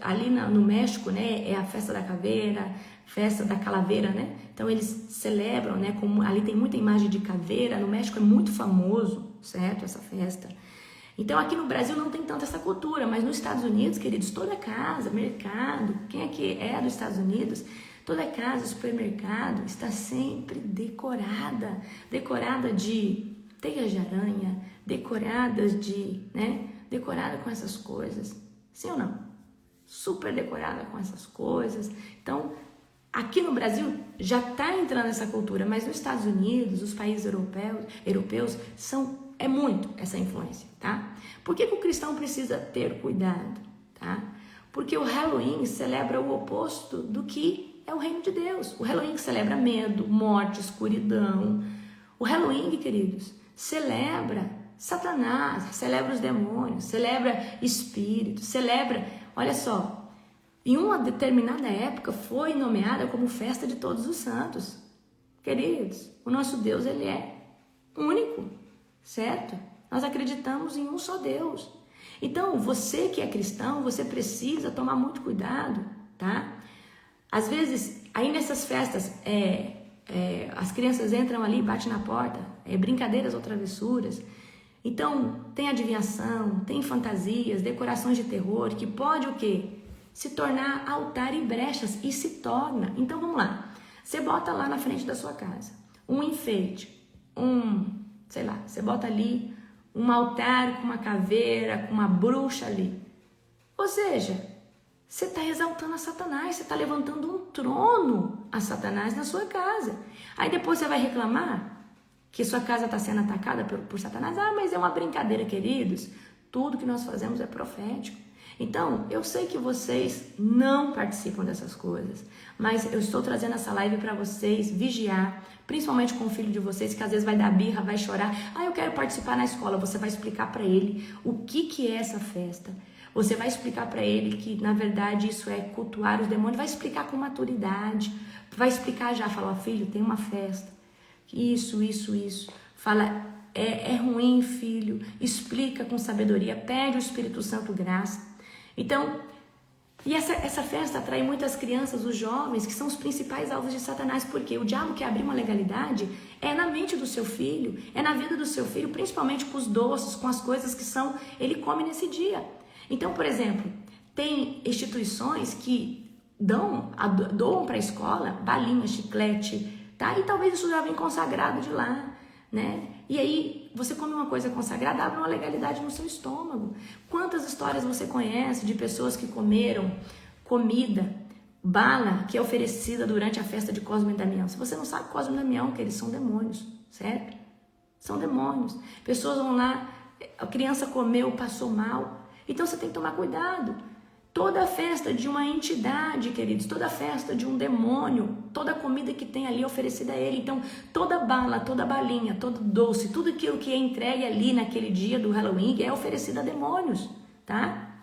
ali no México, né? É a festa da caveira, festa da calaveira, né? Então eles celebram, né? Como ali tem muita imagem de caveira, no México é muito famoso, certo? Essa festa. Então aqui no Brasil não tem tanta essa cultura, mas nos Estados Unidos, queridos, toda casa, mercado, quem aqui é dos Estados Unidos, toda casa, supermercado está sempre decorada de teias de aranha, decorada com essas coisas, sim ou não? Super decorada com essas coisas. Então, aqui no Brasil já está entrando essa cultura, mas nos Estados Unidos, os países europeus é muito essa influência, tá? Por que o cristão precisa ter cuidado, tá? Porque o Halloween celebra o oposto do que é o reino de Deus. O Halloween celebra medo, morte, escuridão. O Halloween, queridos, celebra Satanás, celebra os demônios, celebra espíritos, olha só, em uma determinada época foi nomeada como festa de todos os santos. Queridos, o nosso Deus, ele é único, certo? Nós acreditamos em um só Deus. Então, você que é cristão, você precisa tomar muito cuidado, tá? Às vezes, aí nessas festas, as crianças entram ali, batem na porta, brincadeiras ou travessuras. Então, tem adivinhação, tem fantasias, decorações de terror, que pode o quê? Se tornar altar e brechas, e se torna. Então, vamos lá. Você bota lá na frente da sua casa um enfeite, você bota ali um altar com uma caveira, com uma bruxa ali. Ou seja, você está exaltando a Satanás, você está levantando um trono a Satanás na sua casa. Aí depois você vai reclamar que sua casa está sendo atacada por Satanás. Ah, mas é uma brincadeira, queridos. Tudo que nós fazemos é profético. Então, eu sei que vocês não participam dessas coisas, mas eu estou trazendo essa live para vocês vigiar, principalmente com o filho de vocês, que às vezes vai dar birra, vai chorar. Ah, eu quero participar na escola. Você vai explicar para ele o que é essa festa. Você vai explicar para ele que, na verdade, isso é cultuar os demônios. Vai explicar com maturidade. Vai explicar já, falar, filho, tem uma festa. Isso. Fala, é ruim, filho. Explica com sabedoria. Pede o Espírito Santo graça. Então, e essa festa atrai muitas crianças, os jovens, que são os principais alvos de Satanás. Porque o diabo quer abrir uma legalidade na mente do seu filho, na vida do seu filho, principalmente com os doces, com as coisas que ele come nesse dia. Então, por exemplo, tem instituições que doam para a escola balinha, chiclete, tá? E talvez isso já vem consagrado de lá, né? E aí, você come uma coisa consagrada, abre uma legalidade no seu estômago. Quantas histórias você conhece de pessoas que comeram comida, bala, que é oferecida durante a festa de Cosme e Damião? Se você não sabe Cosme e Damião, que eles são demônios, certo? São demônios. Pessoas vão lá, a criança comeu, passou mal. Então você tem que tomar cuidado. Toda festa de uma entidade, queridos, toda festa de um demônio, toda comida que tem ali oferecida a ele. Então, toda bala, toda balinha, todo doce, tudo aquilo que é entregue ali naquele dia do Halloween é oferecido a demônios, tá?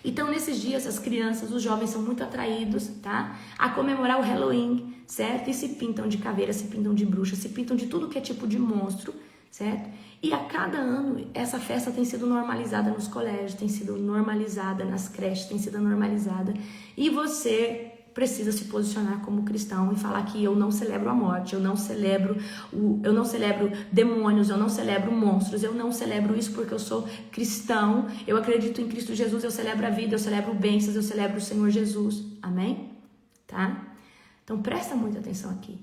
Então, nesses dias, as crianças, os jovens são muito atraídos, tá? A comemorar o Halloween, certo? E se pintam de caveira, se pintam de bruxa, se pintam de tudo que é tipo de monstro, certo? E a cada ano, essa festa tem sido normalizada nos colégios, tem sido normalizada nas creches, tem sido normalizada. E você precisa se posicionar como cristão e falar que eu não celebro a morte, eu não celebro demônios, eu não celebro monstros, eu não celebro isso porque eu sou cristão, eu acredito em Cristo Jesus, eu celebro a vida, eu celebro bênçãos, eu celebro o Senhor Jesus. Amém? Tá? Então presta muita atenção aqui.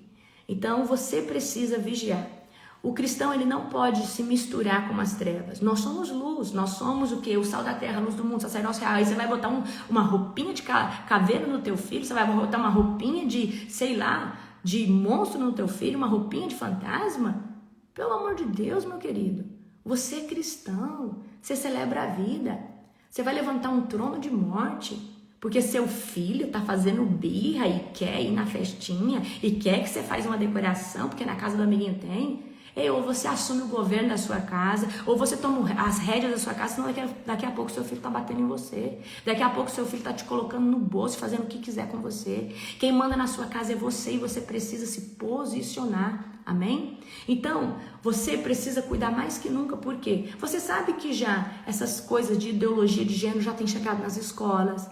Então você precisa vigiar. O cristão, ele não pode se misturar com as trevas. Nós somos luz, nós somos o quê? O sal da terra, a luz do mundo, sacerdote real. Aí você vai botar uma roupinha de caveira no teu filho, você vai botar uma roupinha de monstro no teu filho, uma roupinha de fantasma? Pelo amor de Deus, meu querido. Você é cristão, você celebra a vida. Você vai levantar um trono de morte. Porque seu filho tá fazendo birra e quer ir na festinha e quer que você faça uma decoração, porque na casa do amiguinho tem. Ou você assume o governo da sua casa, ou você toma as rédeas da sua casa, senão daqui a pouco seu filho tá batendo em você. Daqui a pouco seu filho tá te colocando no bolso, fazendo o que quiser com você. Quem manda na sua casa é você e você precisa se posicionar. Amém? Então, você precisa cuidar mais que nunca, por quê? Você sabe que já essas coisas de ideologia de gênero já tem chegado nas escolas.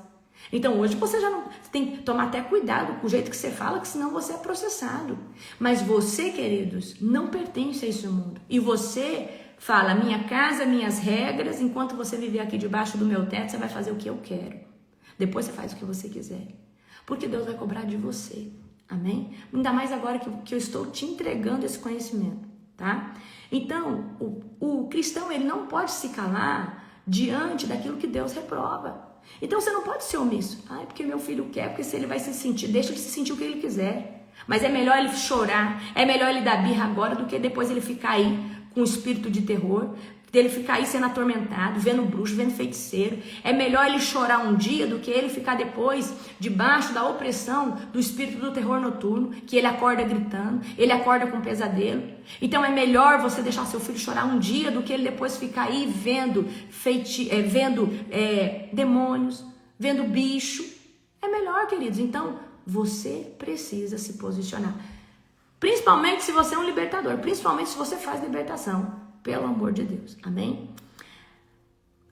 Então hoje você já não, você tem que tomar até cuidado com o jeito que você fala, que senão você é processado. Mas você, queridos, não pertence a esse mundo. E você fala, minha casa, minhas regras, enquanto você viver aqui debaixo do meu teto, você vai fazer o que eu quero. Depois você faz o que você quiser. Porque Deus vai cobrar de você. Amém? Ainda mais agora que eu estou te entregando esse conhecimento, tá? Então, o cristão, ele não pode se calar diante daquilo que Deus reprova. Então você não pode ser omisso. Porque meu filho quer, porque se ele vai se sentir, deixa ele se sentir o que ele quiser. Mas é melhor ele chorar, é melhor ele dar birra agora do que depois ele ficar aí com o espírito de terror, dele ficar aí sendo atormentado, vendo bruxo, vendo feiticeiro. É melhor ele chorar um dia do que ele ficar depois debaixo da opressão do espírito do terror noturno, que ele acorda gritando, ele acorda com pesadelo. Então é melhor você deixar seu filho chorar um dia do que ele depois ficar aí vendo demônios, vendo bicho. É melhor, queridos. Então você precisa se posicionar. Principalmente se você é um libertador, principalmente se você faz libertação. Pelo amor de Deus, amém?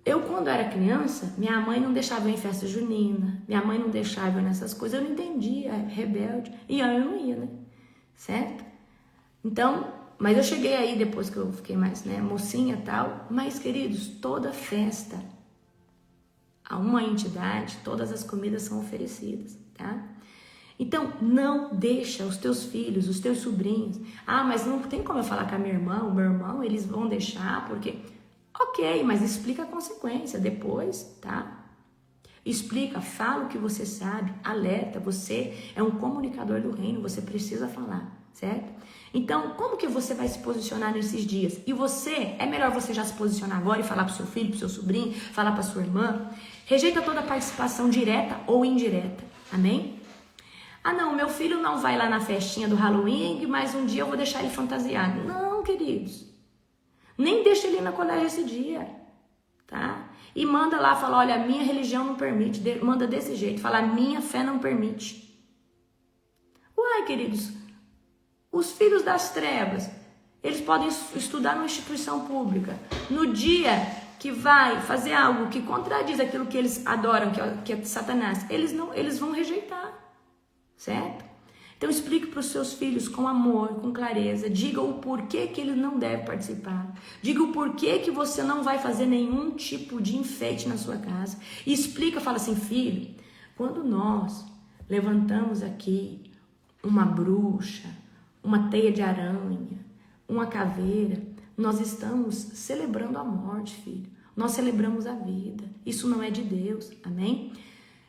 Eu, quando era criança, minha mãe não deixava eu em festa junina, minha mãe não deixava eu nessas coisas, eu não entendia, rebelde, e eu não ia, né? Certo? Então, mas eu cheguei aí depois que eu fiquei mais, mocinha e tal, mas, queridos, toda festa, a uma entidade, todas as comidas são oferecidas, tá? Então, não deixa os teus filhos, os teus sobrinhos. Mas não tem como eu falar com a minha irmã, o meu irmão, eles vão deixar, porque... Ok, mas explica a consequência depois, tá? Explica, fala o que você sabe, alerta, você é um comunicador do reino, você precisa falar, certo? Então, como que você vai se posicionar nesses dias? E você, é melhor você já se posicionar agora e falar pro seu filho, pro seu sobrinho, falar pra sua irmã. Rejeita toda a participação direta ou indireta, amém? Não, meu filho não vai lá na festinha do Halloween, mas um dia eu vou deixar ele fantasiado. Não, queridos. Nem deixa ele ir na colégio esse dia, tá? E manda lá, fala, olha, a minha religião não permite. Manda desse jeito, fala, a minha fé não permite. Uai, queridos, os filhos das trevas, eles podem estudar numa instituição pública. No dia que vai fazer algo que contradiz aquilo que eles adoram, que é Satanás, eles vão rejeitar. Certo? Então explique para os seus filhos com amor, com clareza, diga o porquê que ele não deve participar, diga o porquê que você não vai fazer nenhum tipo de enfeite na sua casa, e explica, fala assim, filho, quando nós levantamos aqui uma bruxa, uma teia de aranha, uma caveira, nós estamos celebrando a morte, filho, nós celebramos a vida, isso não é de Deus, amém?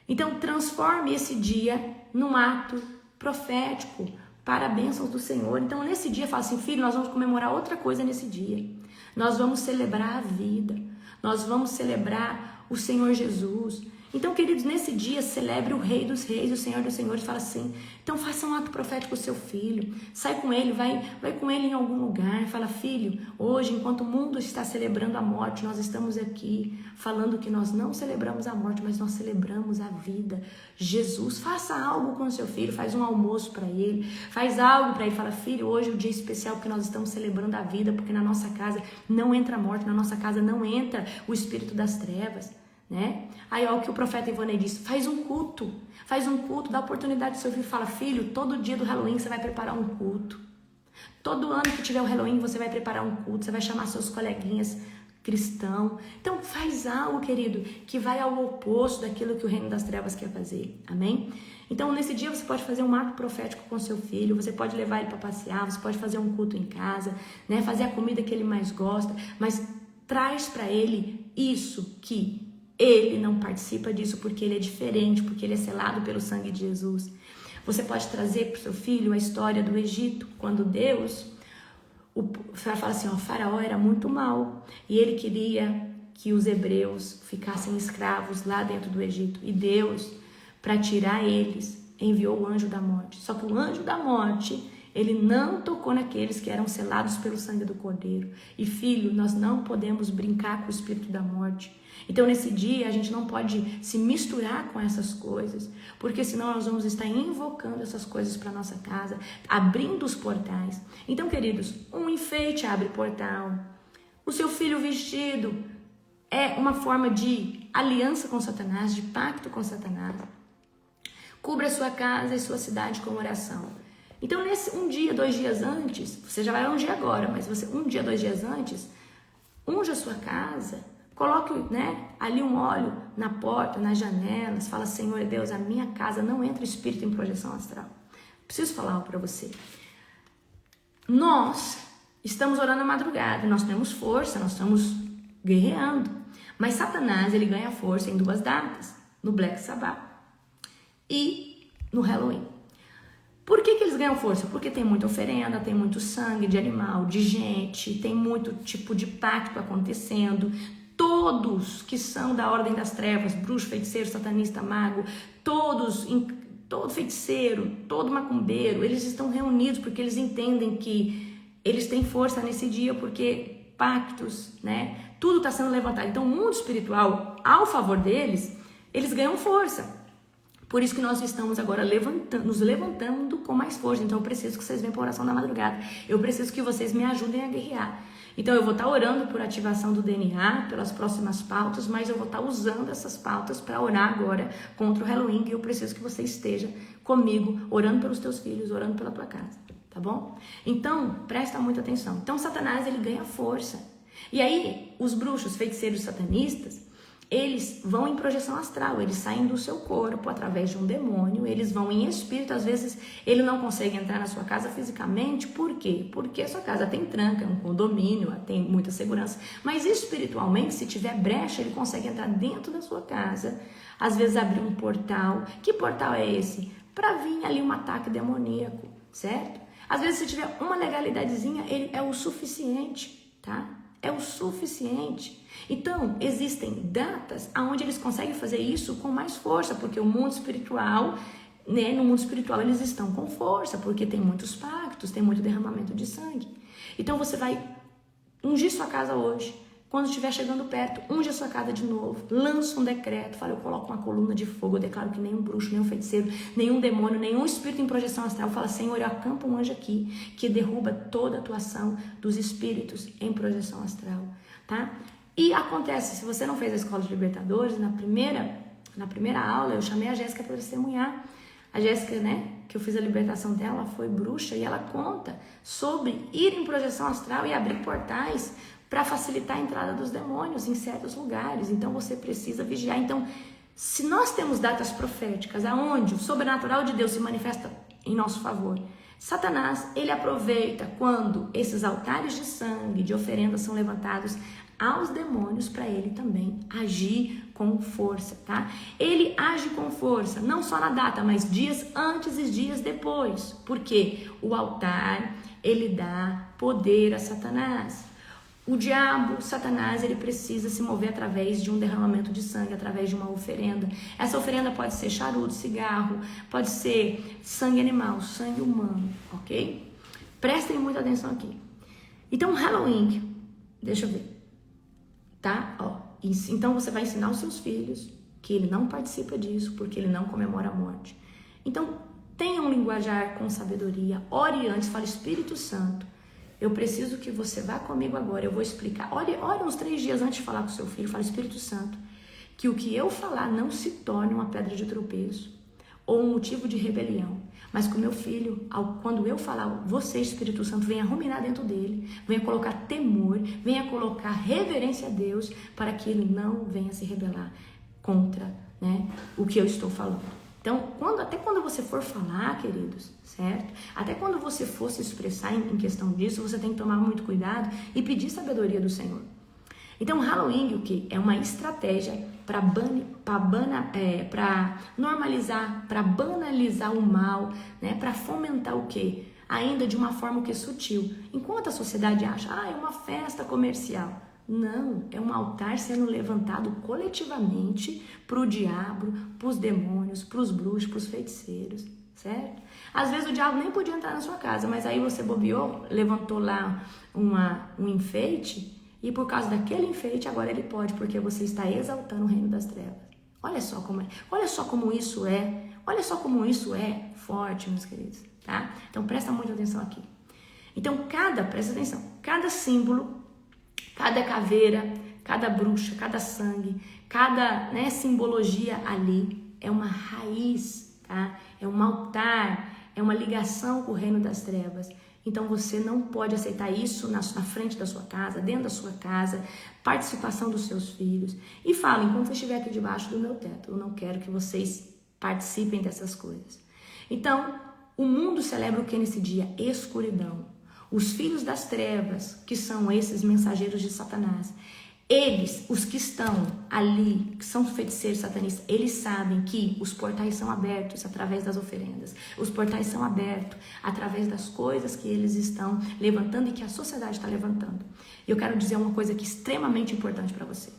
Então transforme esse dia num ato profético para a bênção do Senhor. Então nesse dia fala assim, filho, nós vamos comemorar outra coisa nesse dia. Nós vamos celebrar a vida. Nós vamos celebrar o Senhor Jesus. Então, queridos, nesse dia celebre o Rei dos Reis, o Senhor dos Senhores. Fala assim, então faça um ato profético com o seu filho. Sai com ele, vai com ele em algum lugar. Fala, filho, hoje, enquanto o mundo está celebrando a morte, nós estamos aqui falando que nós não celebramos a morte, mas nós celebramos a vida. Jesus, faça algo com o seu filho, faz um almoço para ele, faz algo para ele. Fala, filho, hoje é um dia especial porque nós estamos celebrando a vida, porque na nossa casa não entra a morte, na nossa casa não entra o espírito das trevas. Né? Aí ó, o que o profeta Ivonei disse, faz um culto, dá oportunidade do seu filho, fala, filho, todo dia do Halloween você vai preparar um culto, todo ano que tiver o Halloween você vai preparar um culto, você vai chamar seus coleguinhas cristãos, então faz algo, querido, que vai ao oposto daquilo que o reino das trevas quer fazer, amém? Então nesse dia você pode fazer um ato profético com seu filho, você pode levar ele para passear, você pode fazer um culto em casa, né? Fazer a comida que ele mais gosta, mas traz para ele isso que ele não participa disso porque ele é diferente, porque ele é selado pelo sangue de Jesus. Você pode trazer para o seu filho a história do Egito, quando Deus, fala assim, ó, o faraó era muito mau e ele queria que os hebreus ficassem escravos lá dentro do Egito. E Deus, para tirar eles, enviou o anjo da morte. Só que o anjo da morte, ele não tocou naqueles que eram selados pelo sangue do Cordeiro. E filho, nós não podemos brincar com o espírito da morte. Então nesse dia a gente não pode se misturar com essas coisas, porque senão nós vamos estar invocando essas coisas para nossa casa, abrindo os portais. Então, queridos, um enfeite abre portal. O seu filho vestido é uma forma de aliança com Satanás, de pacto com Satanás. Cubra a sua casa e sua cidade com oração. Então, nesse um dia, 2 dias antes, você já vai ungir agora, mas você um dia, 2 dias antes, unja a sua casa, coloque, ali um óleo na porta, nas janelas, fala: Senhor Deus, a minha casa não entra espírito em projeção astral. Preciso falar algo para você. Nós estamos orando à madrugada, nós temos força, nós estamos guerreando, mas Satanás, ele ganha força em 2 datas, no Black Sabbath e no Halloween. Por que eles ganham força? Porque tem muita oferenda, tem muito sangue de animal, de gente, tem muito tipo de pacto acontecendo. Todos que são da ordem das trevas, bruxo, feiticeiro, satanista, mago, todo feiticeiro, todo macumbeiro, eles estão reunidos porque eles entendem que eles têm força nesse dia, porque pactos, tudo está sendo levantado. Então o mundo espiritual, ao favor deles, eles ganham força. Por isso que nós estamos agora nos levantando com mais força. Então eu preciso que vocês venham para a oração da madrugada. Eu preciso que vocês me ajudem a guerrear. Então eu vou estar orando por ativação do DNA, pelas próximas pautas, mas eu vou estar usando essas pautas para orar agora contra o Halloween. E eu preciso que você esteja comigo, orando pelos teus filhos, orando pela tua casa, tá bom? Então, presta muita atenção. Então Satanás, ele ganha força. E aí, os bruxos, feiticeiros, satanistas, eles vão em projeção astral, eles saem do seu corpo através de um demônio, eles vão em espírito. Às vezes ele não consegue entrar na sua casa fisicamente. Por quê? Porque a sua casa tem tranca, é um condomínio, tem muita segurança, mas espiritualmente, se tiver brecha, ele consegue entrar dentro da sua casa, às vezes abrir um portal. Que portal é esse? Para vir ali um ataque demoníaco, certo? Às vezes, se tiver uma legalidadezinha, ele é o suficiente, tá? É o suficiente. Então, existem datas onde eles conseguem fazer isso com mais força, porque o mundo espiritual, no mundo espiritual eles estão com força, porque tem muitos pactos, tem muito derramamento de sangue. Então, você vai ungir sua casa hoje. Quando estiver chegando perto, unge a sua casa de novo, lança um decreto, fala: eu coloco uma coluna de fogo, eu declaro que nenhum bruxo, nenhum feiticeiro, nenhum demônio, nenhum espírito em projeção astral, fala: Senhor, eu acampo um anjo aqui, que derruba toda a atuação dos espíritos em projeção astral, tá? E acontece, se você não fez a Escola de Libertadores, na primeira aula, eu chamei a Jéssica para testemunhar. A Jéssica, que eu fiz a libertação dela, ela foi bruxa, e ela conta sobre ir em projeção astral e abrir portais para facilitar a entrada dos demônios em certos lugares. Então você precisa vigiar. Então, se nós temos datas proféticas aonde o sobrenatural de Deus se manifesta em nosso favor, Satanás, ele aproveita quando esses altares de sangue, de oferendas são levantados aos demônios, para ele também agir com força, tá? Ele age com força, não só na data, mas dias antes e dias depois. Porque o altar, ele dá poder a Satanás. O diabo, Satanás, ele precisa se mover através de um derramamento de sangue, através de uma oferenda. Essa oferenda pode ser charuto, cigarro, pode ser sangue animal, sangue humano, ok? Prestem muita atenção aqui. Então, Halloween, deixa eu ver, tá? Então, você vai ensinar os seus filhos que ele não participa disso, porque ele não comemora a morte. Então, tenha um linguajar com sabedoria, ore antes, fale: Espírito Santo, eu preciso que você vá comigo agora, eu vou explicar. Ore uns 3 dias antes de falar com o seu filho, fala: Espírito Santo, que o que eu falar não se torne uma pedra de tropeço ou um motivo de rebelião, mas que o meu filho, quando eu falar, você, Espírito Santo, venha ruminar dentro dele, venha colocar temor, venha colocar reverência a Deus, para que ele não venha se rebelar contra, o que eu estou falando. Então, até quando você for falar, queridos, certo? Até quando você for se expressar em questão disso, você tem que tomar muito cuidado e pedir sabedoria do Senhor. Então, Halloween, o que? É uma estratégia para normalizar, para banalizar o mal, para fomentar o quê? Ainda de uma forma sutil. Enquanto a sociedade acha, é uma festa comercial. Não, é um altar sendo levantado coletivamente para o diabo, para os demônios, para os bruxos, para os feiticeiros, certo? Às vezes o diabo nem podia entrar na sua casa, mas aí você bobeou, levantou lá um enfeite, e por causa daquele enfeite agora ele pode, porque você está exaltando o reino das trevas. Olha só como é, olha só como isso é, olha só como isso é forte, meus queridos, tá? Então presta muita atenção aqui. Então presta atenção, cada símbolo, cada caveira, cada bruxa, cada sangue, cada simbologia ali é uma raiz, tá? É um altar, é uma ligação com o reino das trevas. Então você não pode aceitar isso na frente da sua casa, dentro da sua casa, participação dos seus filhos. E fala, enquanto você estiver aqui debaixo do meu teto, eu não quero que vocês participem dessas coisas. Então, o mundo celebra o que nesse dia? Escuridão. Os filhos das trevas, que são esses mensageiros de Satanás, eles, os que estão ali, que são feiticeiros satanistas, eles sabem que os portais são abertos através das oferendas. Os portais são abertos através das coisas que eles estão levantando e que a sociedade está levantando. Eu quero dizer uma coisa aqui extremamente importante para você.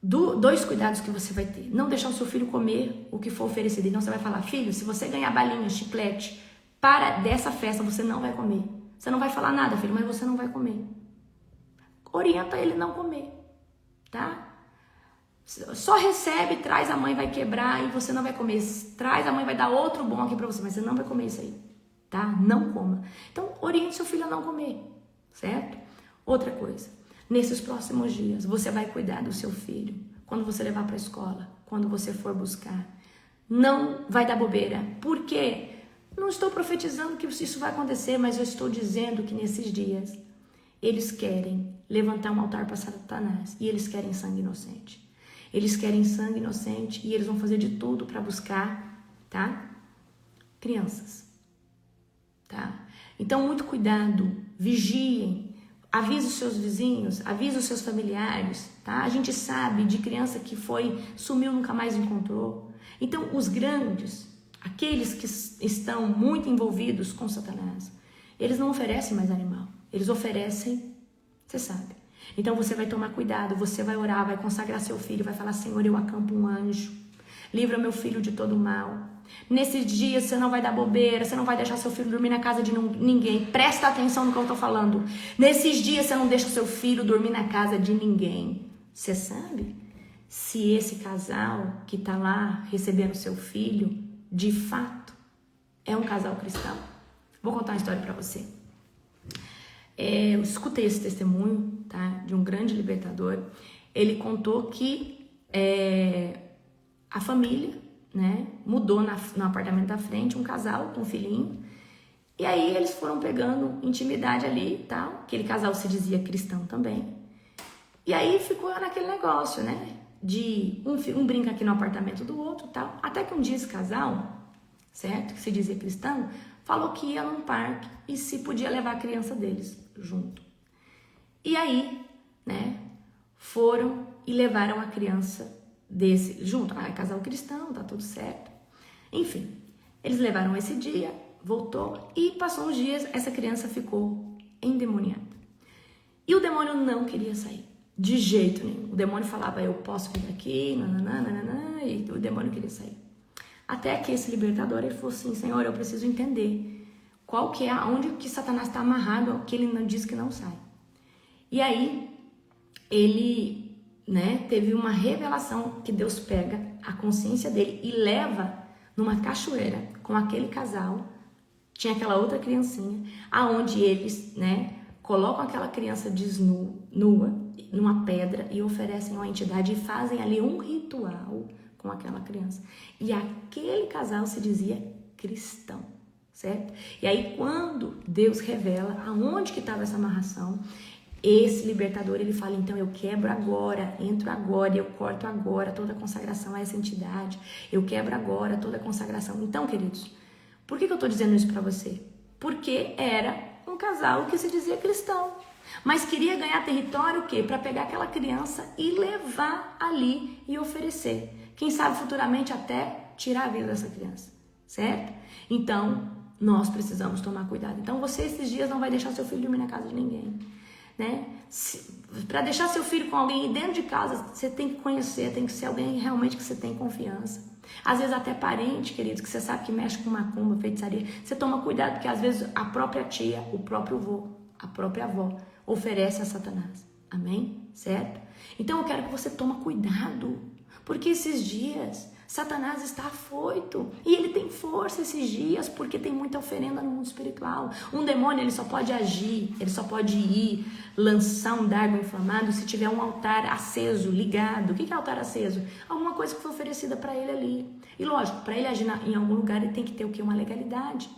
Dois cuidados que você vai ter. Não deixar o seu filho comer o que for oferecido. Então você vai falar, filho, se você ganhar balinha, chiclete, para dessa festa você não vai comer. Você não vai falar nada, filho, mas você não vai comer. Orienta ele não comer, tá? Só recebe, traz, a mãe vai quebrar e você não vai comer. Traz, a mãe vai dar outro bom aqui pra você, mas você não vai comer isso aí, tá? Não coma. Então, oriente seu filho a não comer, certo? Outra coisa, nesses próximos dias, você vai cuidar do seu filho. Quando você levar pra escola, quando você for buscar. Não vai dar bobeira. Por quê? Não estou profetizando que isso vai acontecer, mas eu estou dizendo que nesses dias eles querem levantar um altar para Satanás e eles querem sangue inocente. Eles querem sangue inocente e eles vão fazer de tudo para buscar, tá? Crianças, tá? Então, muito cuidado, vigiem, avise os seus vizinhos, avise os seus familiares, tá? A gente sabe de criança que sumiu, nunca mais encontrou. Então, os grandes, aqueles que estão muito envolvidos com Satanás, eles não oferecem mais animal. Eles oferecem, você sabe. Então você vai tomar cuidado, você vai orar, vai consagrar seu filho, vai falar, Senhor, eu acampo um anjo. Livra meu filho de todo mal. Nesses dias você não vai dar bobeira, você não vai deixar seu filho dormir na casa de ninguém. Presta atenção no que eu tô falando. Nesses dias você não deixa seu filho dormir na casa de ninguém. Você sabe se esse casal que tá lá recebendo seu filho, de fato, é um casal cristão? Vou contar uma história pra você. Eu escutei esse testemunho, tá, de um grande libertador. Ele contou que a família, né, mudou no apartamento da frente, um casal com um filhinho, e aí eles foram pegando intimidade ali e tal. Aquele casal se dizia cristão também. E aí ficou naquele negócio, né, de um brinca aqui no apartamento do outro e tal. Até que um dia esse casal, certo, que se dizia cristão, falou que ia num parque e se podia levar a criança deles junto. E aí, né, foram e levaram a criança desse junto. Ah, é casal cristão, tá tudo certo. Enfim, eles levaram esse dia, voltou e passou uns dias, essa criança ficou endemoniada. E o demônio não queria sair, de jeito nenhum. O demônio falava, eu posso vir aqui, nananana, e o demônio queria sair. Até que esse libertador, ele falou assim, Senhor, eu preciso entender qual que é, onde que Satanás está amarrado, que ele não diz que não sai. E aí, ele, né, teve uma revelação que Deus pega a consciência dele e leva numa cachoeira com aquele casal, tinha aquela outra criancinha, aonde eles, né, colocam aquela criança nua numa pedra e oferecem uma entidade e fazem ali um ritual com aquela criança. E aquele casal se dizia cristão, certo? E aí quando Deus revela aonde que estava essa amarração, esse libertador, ele fala, então eu quebro agora, entro agora, eu corto agora toda a consagração a essa entidade, eu quebro agora toda a consagração. Então, queridos, por que eu tô dizendo isso para você? Porque era um casal que se dizia cristão, mas queria ganhar território o quê? Para pegar aquela criança e levar ali e oferecer. Quem sabe futuramente até tirar a vida dessa criança, certo? Então, nós precisamos tomar cuidado. Então, você esses dias não vai deixar seu filho dormir na casa de ninguém. né? Para deixar seu filho com alguém dentro de casa, você tem que conhecer, tem que ser alguém realmente que você tem confiança. Às vezes até parente, queridos, que você sabe que mexe com macumba, feitiçaria, você toma cuidado, porque às vezes a própria tia, o próprio avô, a própria avó oferece a Satanás. Amém? Certo? Então eu quero que você tome cuidado, porque esses dias Satanás está afoito e ele tem força esses dias porque tem muita oferenda no mundo espiritual. Um demônio, ele só pode agir, ele só pode ir lançar um dardo inflamado se tiver um altar aceso, ligado. O que é altar aceso? Alguma coisa que foi oferecida para ele ali. E lógico, para ele agir em algum lugar, ele tem que ter o quê? Uma legalidade.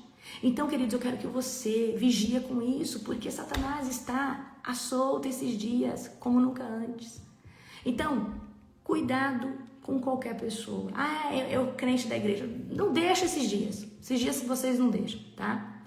Então, queridos, eu quero que você vigia com isso, porque Satanás está à solta esses dias, como nunca antes. Então, cuidado com qualquer pessoa. Eu crente da igreja. Não deixa esses dias. Esses dias vocês não deixam, tá?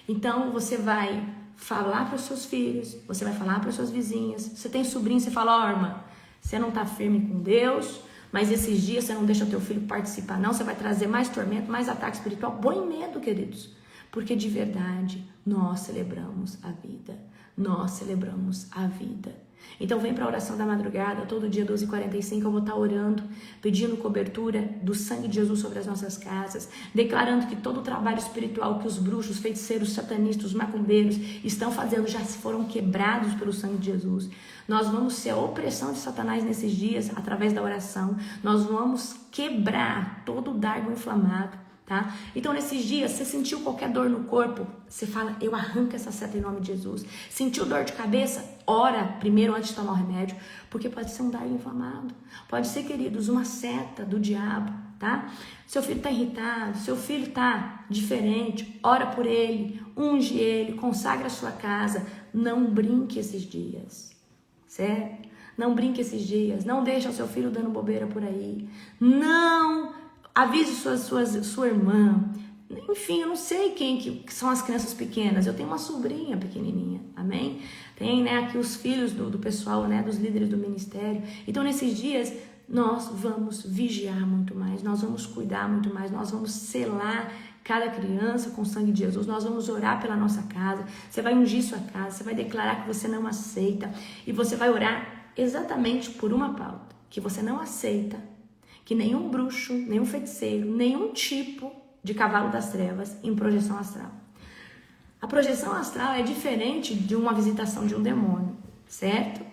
Então, você vai falar para os seus filhos, você vai falar para as suas vizinhas. Você tem sobrinho, você fala, irmã, você não tá firme com Deus, mas esses dias você não deixa o teu filho participar, não. Você vai trazer mais tormento, mais ataque espiritual. Põe medo, queridos. Porque de verdade, nós celebramos a vida. Nós celebramos a vida. Então vem para a oração da madrugada, todo dia 12h45 eu vou estar orando, pedindo cobertura do sangue de Jesus sobre as nossas casas, declarando que todo o trabalho espiritual que os bruxos, feiticeiros, satanistas, os macumbeiros estão fazendo já foram quebrados pelo sangue de Jesus. Nós vamos ser a opressão de Satanás nesses dias através da oração, nós vamos quebrar todo o dardo inflamado. Tá? Então, nesses dias, você sentiu qualquer dor no corpo, você fala, eu arranco essa seta em nome de Jesus. Sentiu dor de cabeça? Ora primeiro antes de tomar o remédio, porque pode ser um dardo inflamado. Pode ser, queridos, uma seta do diabo, tá? Seu filho está irritado, seu filho está diferente, ora por ele, unge ele, consagra a sua casa. Não brinque esses dias, certo? Não brinque esses dias, não deixe o seu filho dando bobeira por aí. Não avise sua irmã. Enfim, eu não sei quem que são as crianças pequenas. Eu tenho uma sobrinha pequenininha, amém? Tem, né, aqui os filhos do pessoal, né, dos líderes do ministério. Então, nesses dias, nós vamos vigiar muito mais, nós vamos cuidar muito mais, nós vamos selar cada criança com o sangue de Jesus, nós vamos orar pela nossa casa, você vai ungir sua casa, você vai declarar que você não aceita e você vai orar exatamente por uma pauta, que você não aceita que nenhum bruxo, nenhum feiticeiro, nenhum tipo de cavalo das trevas em projeção astral. A projeção astral é diferente de uma visitação de um demônio, certo?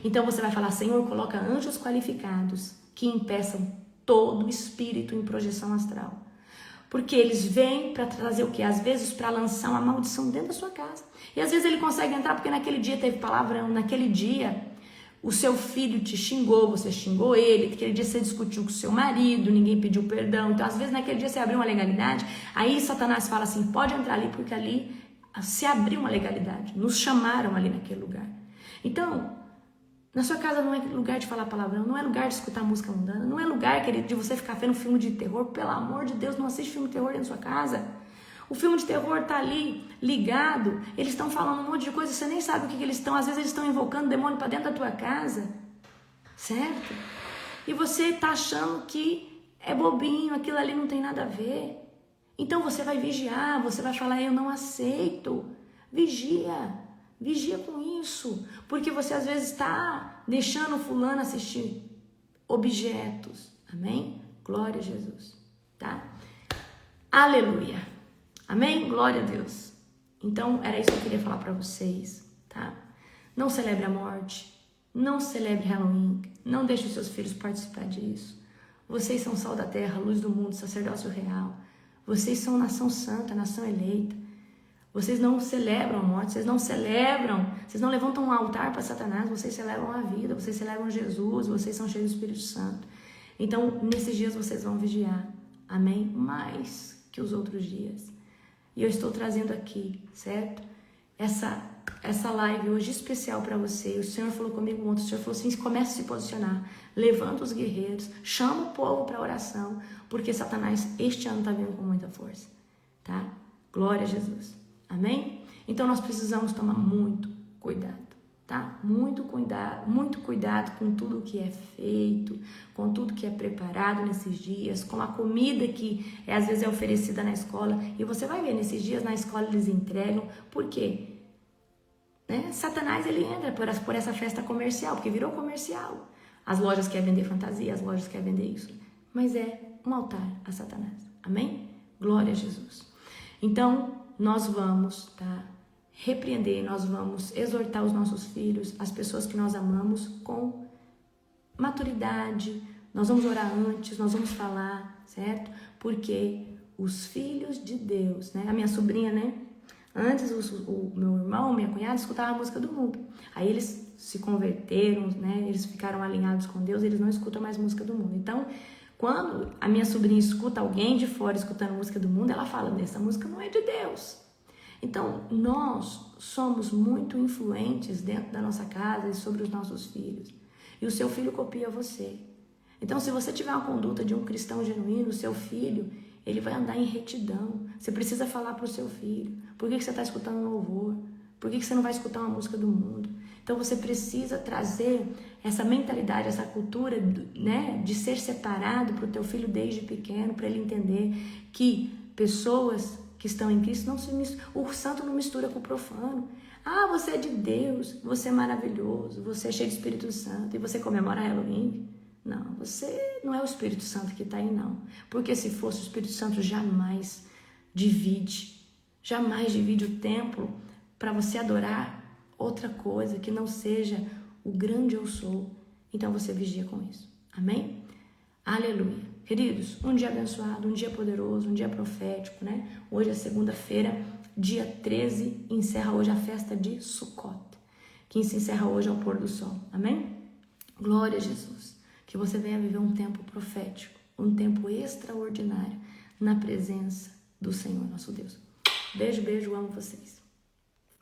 Então você vai falar, Senhor, coloca anjos qualificados que impeçam todo espírito em projeção astral. Porque eles vêm para trazer o quê? Às vezes para lançar uma maldição dentro da sua casa. E às vezes ele consegue entrar porque naquele dia teve palavrão, naquele dia o seu filho te xingou, você xingou ele, naquele dia você discutiu com o seu marido, ninguém pediu perdão. Então às vezes naquele dia você abriu uma legalidade, aí Satanás fala assim, pode entrar ali porque ali se abriu uma legalidade, nos chamaram ali naquele lugar. Então, na sua casa não é lugar de falar palavrão, não é lugar de escutar música mundana, não é lugar, querido, de você ficar vendo filme de terror. Pelo amor de Deus, não assiste filme de terror dentro da sua casa. O filme de terror tá ali, ligado, eles estão falando um monte de coisa, você nem sabe o que eles estão, às vezes eles estão invocando demônio para dentro da tua casa, certo? E você tá achando que é bobinho, aquilo ali não tem nada a ver. Então você vai vigiar, você vai falar, eu não aceito. Vigia com isso, porque você às vezes está deixando o fulano assistir objetos, amém? Glória a Jesus, tá? Aleluia, amém? Glória a Deus. Então era isso que eu queria falar para vocês, tá? Não celebre a morte, não celebre Halloween, não deixe os seus filhos participar disso. Vocês são sal da terra, luz do mundo, sacerdócio real. Vocês são nação santa, nação eleita. Vocês não celebram a morte, vocês não levantam um altar para Satanás, vocês celebram a vida, vocês celebram Jesus, vocês são cheios do Espírito Santo. Então, nesses dias vocês vão vigiar, amém? Mais que os outros dias. E eu estou trazendo aqui, certo? Essa live hoje especial para você. O Senhor falou comigo ontem, o Senhor falou assim, começa a se posicionar, levanta os guerreiros, chama o povo para oração, porque Satanás este ano está vindo com muita força, tá? Glória a Jesus. Amém? Então nós precisamos tomar muito cuidado, tá? Muito cuidado com tudo que é feito, com tudo que é preparado nesses dias, com a comida que às vezes é oferecida na escola. E você vai ver, nesses dias na escola eles entregam, por quê? né? Satanás, ele entra por essa festa comercial, porque virou comercial. As lojas querem vender fantasia, as lojas querem vender isso. Mas é um altar a Satanás. Amém? Glória a Jesus. Então, nós vamos, tá, repreender, nós vamos exortar os nossos filhos, as pessoas que nós amamos, com maturidade. Nós vamos orar antes, nós vamos falar, certo? Porque os filhos de Deus, né? A minha sobrinha, né? Antes o meu irmão, minha cunhada escutava a música do mundo. Aí eles se converteram, né? Eles ficaram alinhados com Deus, eles não escutam mais música do mundo. Então, quando a minha sobrinha escuta alguém de fora escutando música do mundo, ela fala, essa música não é de Deus. Então, nós somos muito influentes dentro da nossa casa e sobre os nossos filhos. E o seu filho copia você. Então, se você tiver uma conduta de um cristão genuíno, o seu filho, ele vai andar em retidão. Você precisa falar para o seu filho. Por que você está escutando louvor? Por que você não vai escutar uma música do mundo? Então, você precisa trazer essa mentalidade, essa cultura, né, de ser separado para o teu filho desde pequeno, para ele entender que pessoas que estão em Cristo, o santo não mistura com o profano. Ah, você é de Deus, você é maravilhoso, você é cheio de Espírito Santo e você comemora Halloween. Não, você não é o Espírito Santo que está aí, não. Porque se fosse o Espírito Santo, jamais divide o templo para você adorar outra coisa que não seja o grande eu sou. Então você vigia com isso. Amém? Aleluia. Queridos, um dia abençoado, um dia poderoso, um dia profético, né? Hoje é segunda-feira, dia 13, encerra hoje a festa de Sukkot, que se encerra hoje ao pôr do sol. Amém? Glória a Jesus. Que você venha viver um tempo profético, um tempo extraordinário na presença do Senhor, nosso Deus. Beijo, beijo, amo vocês.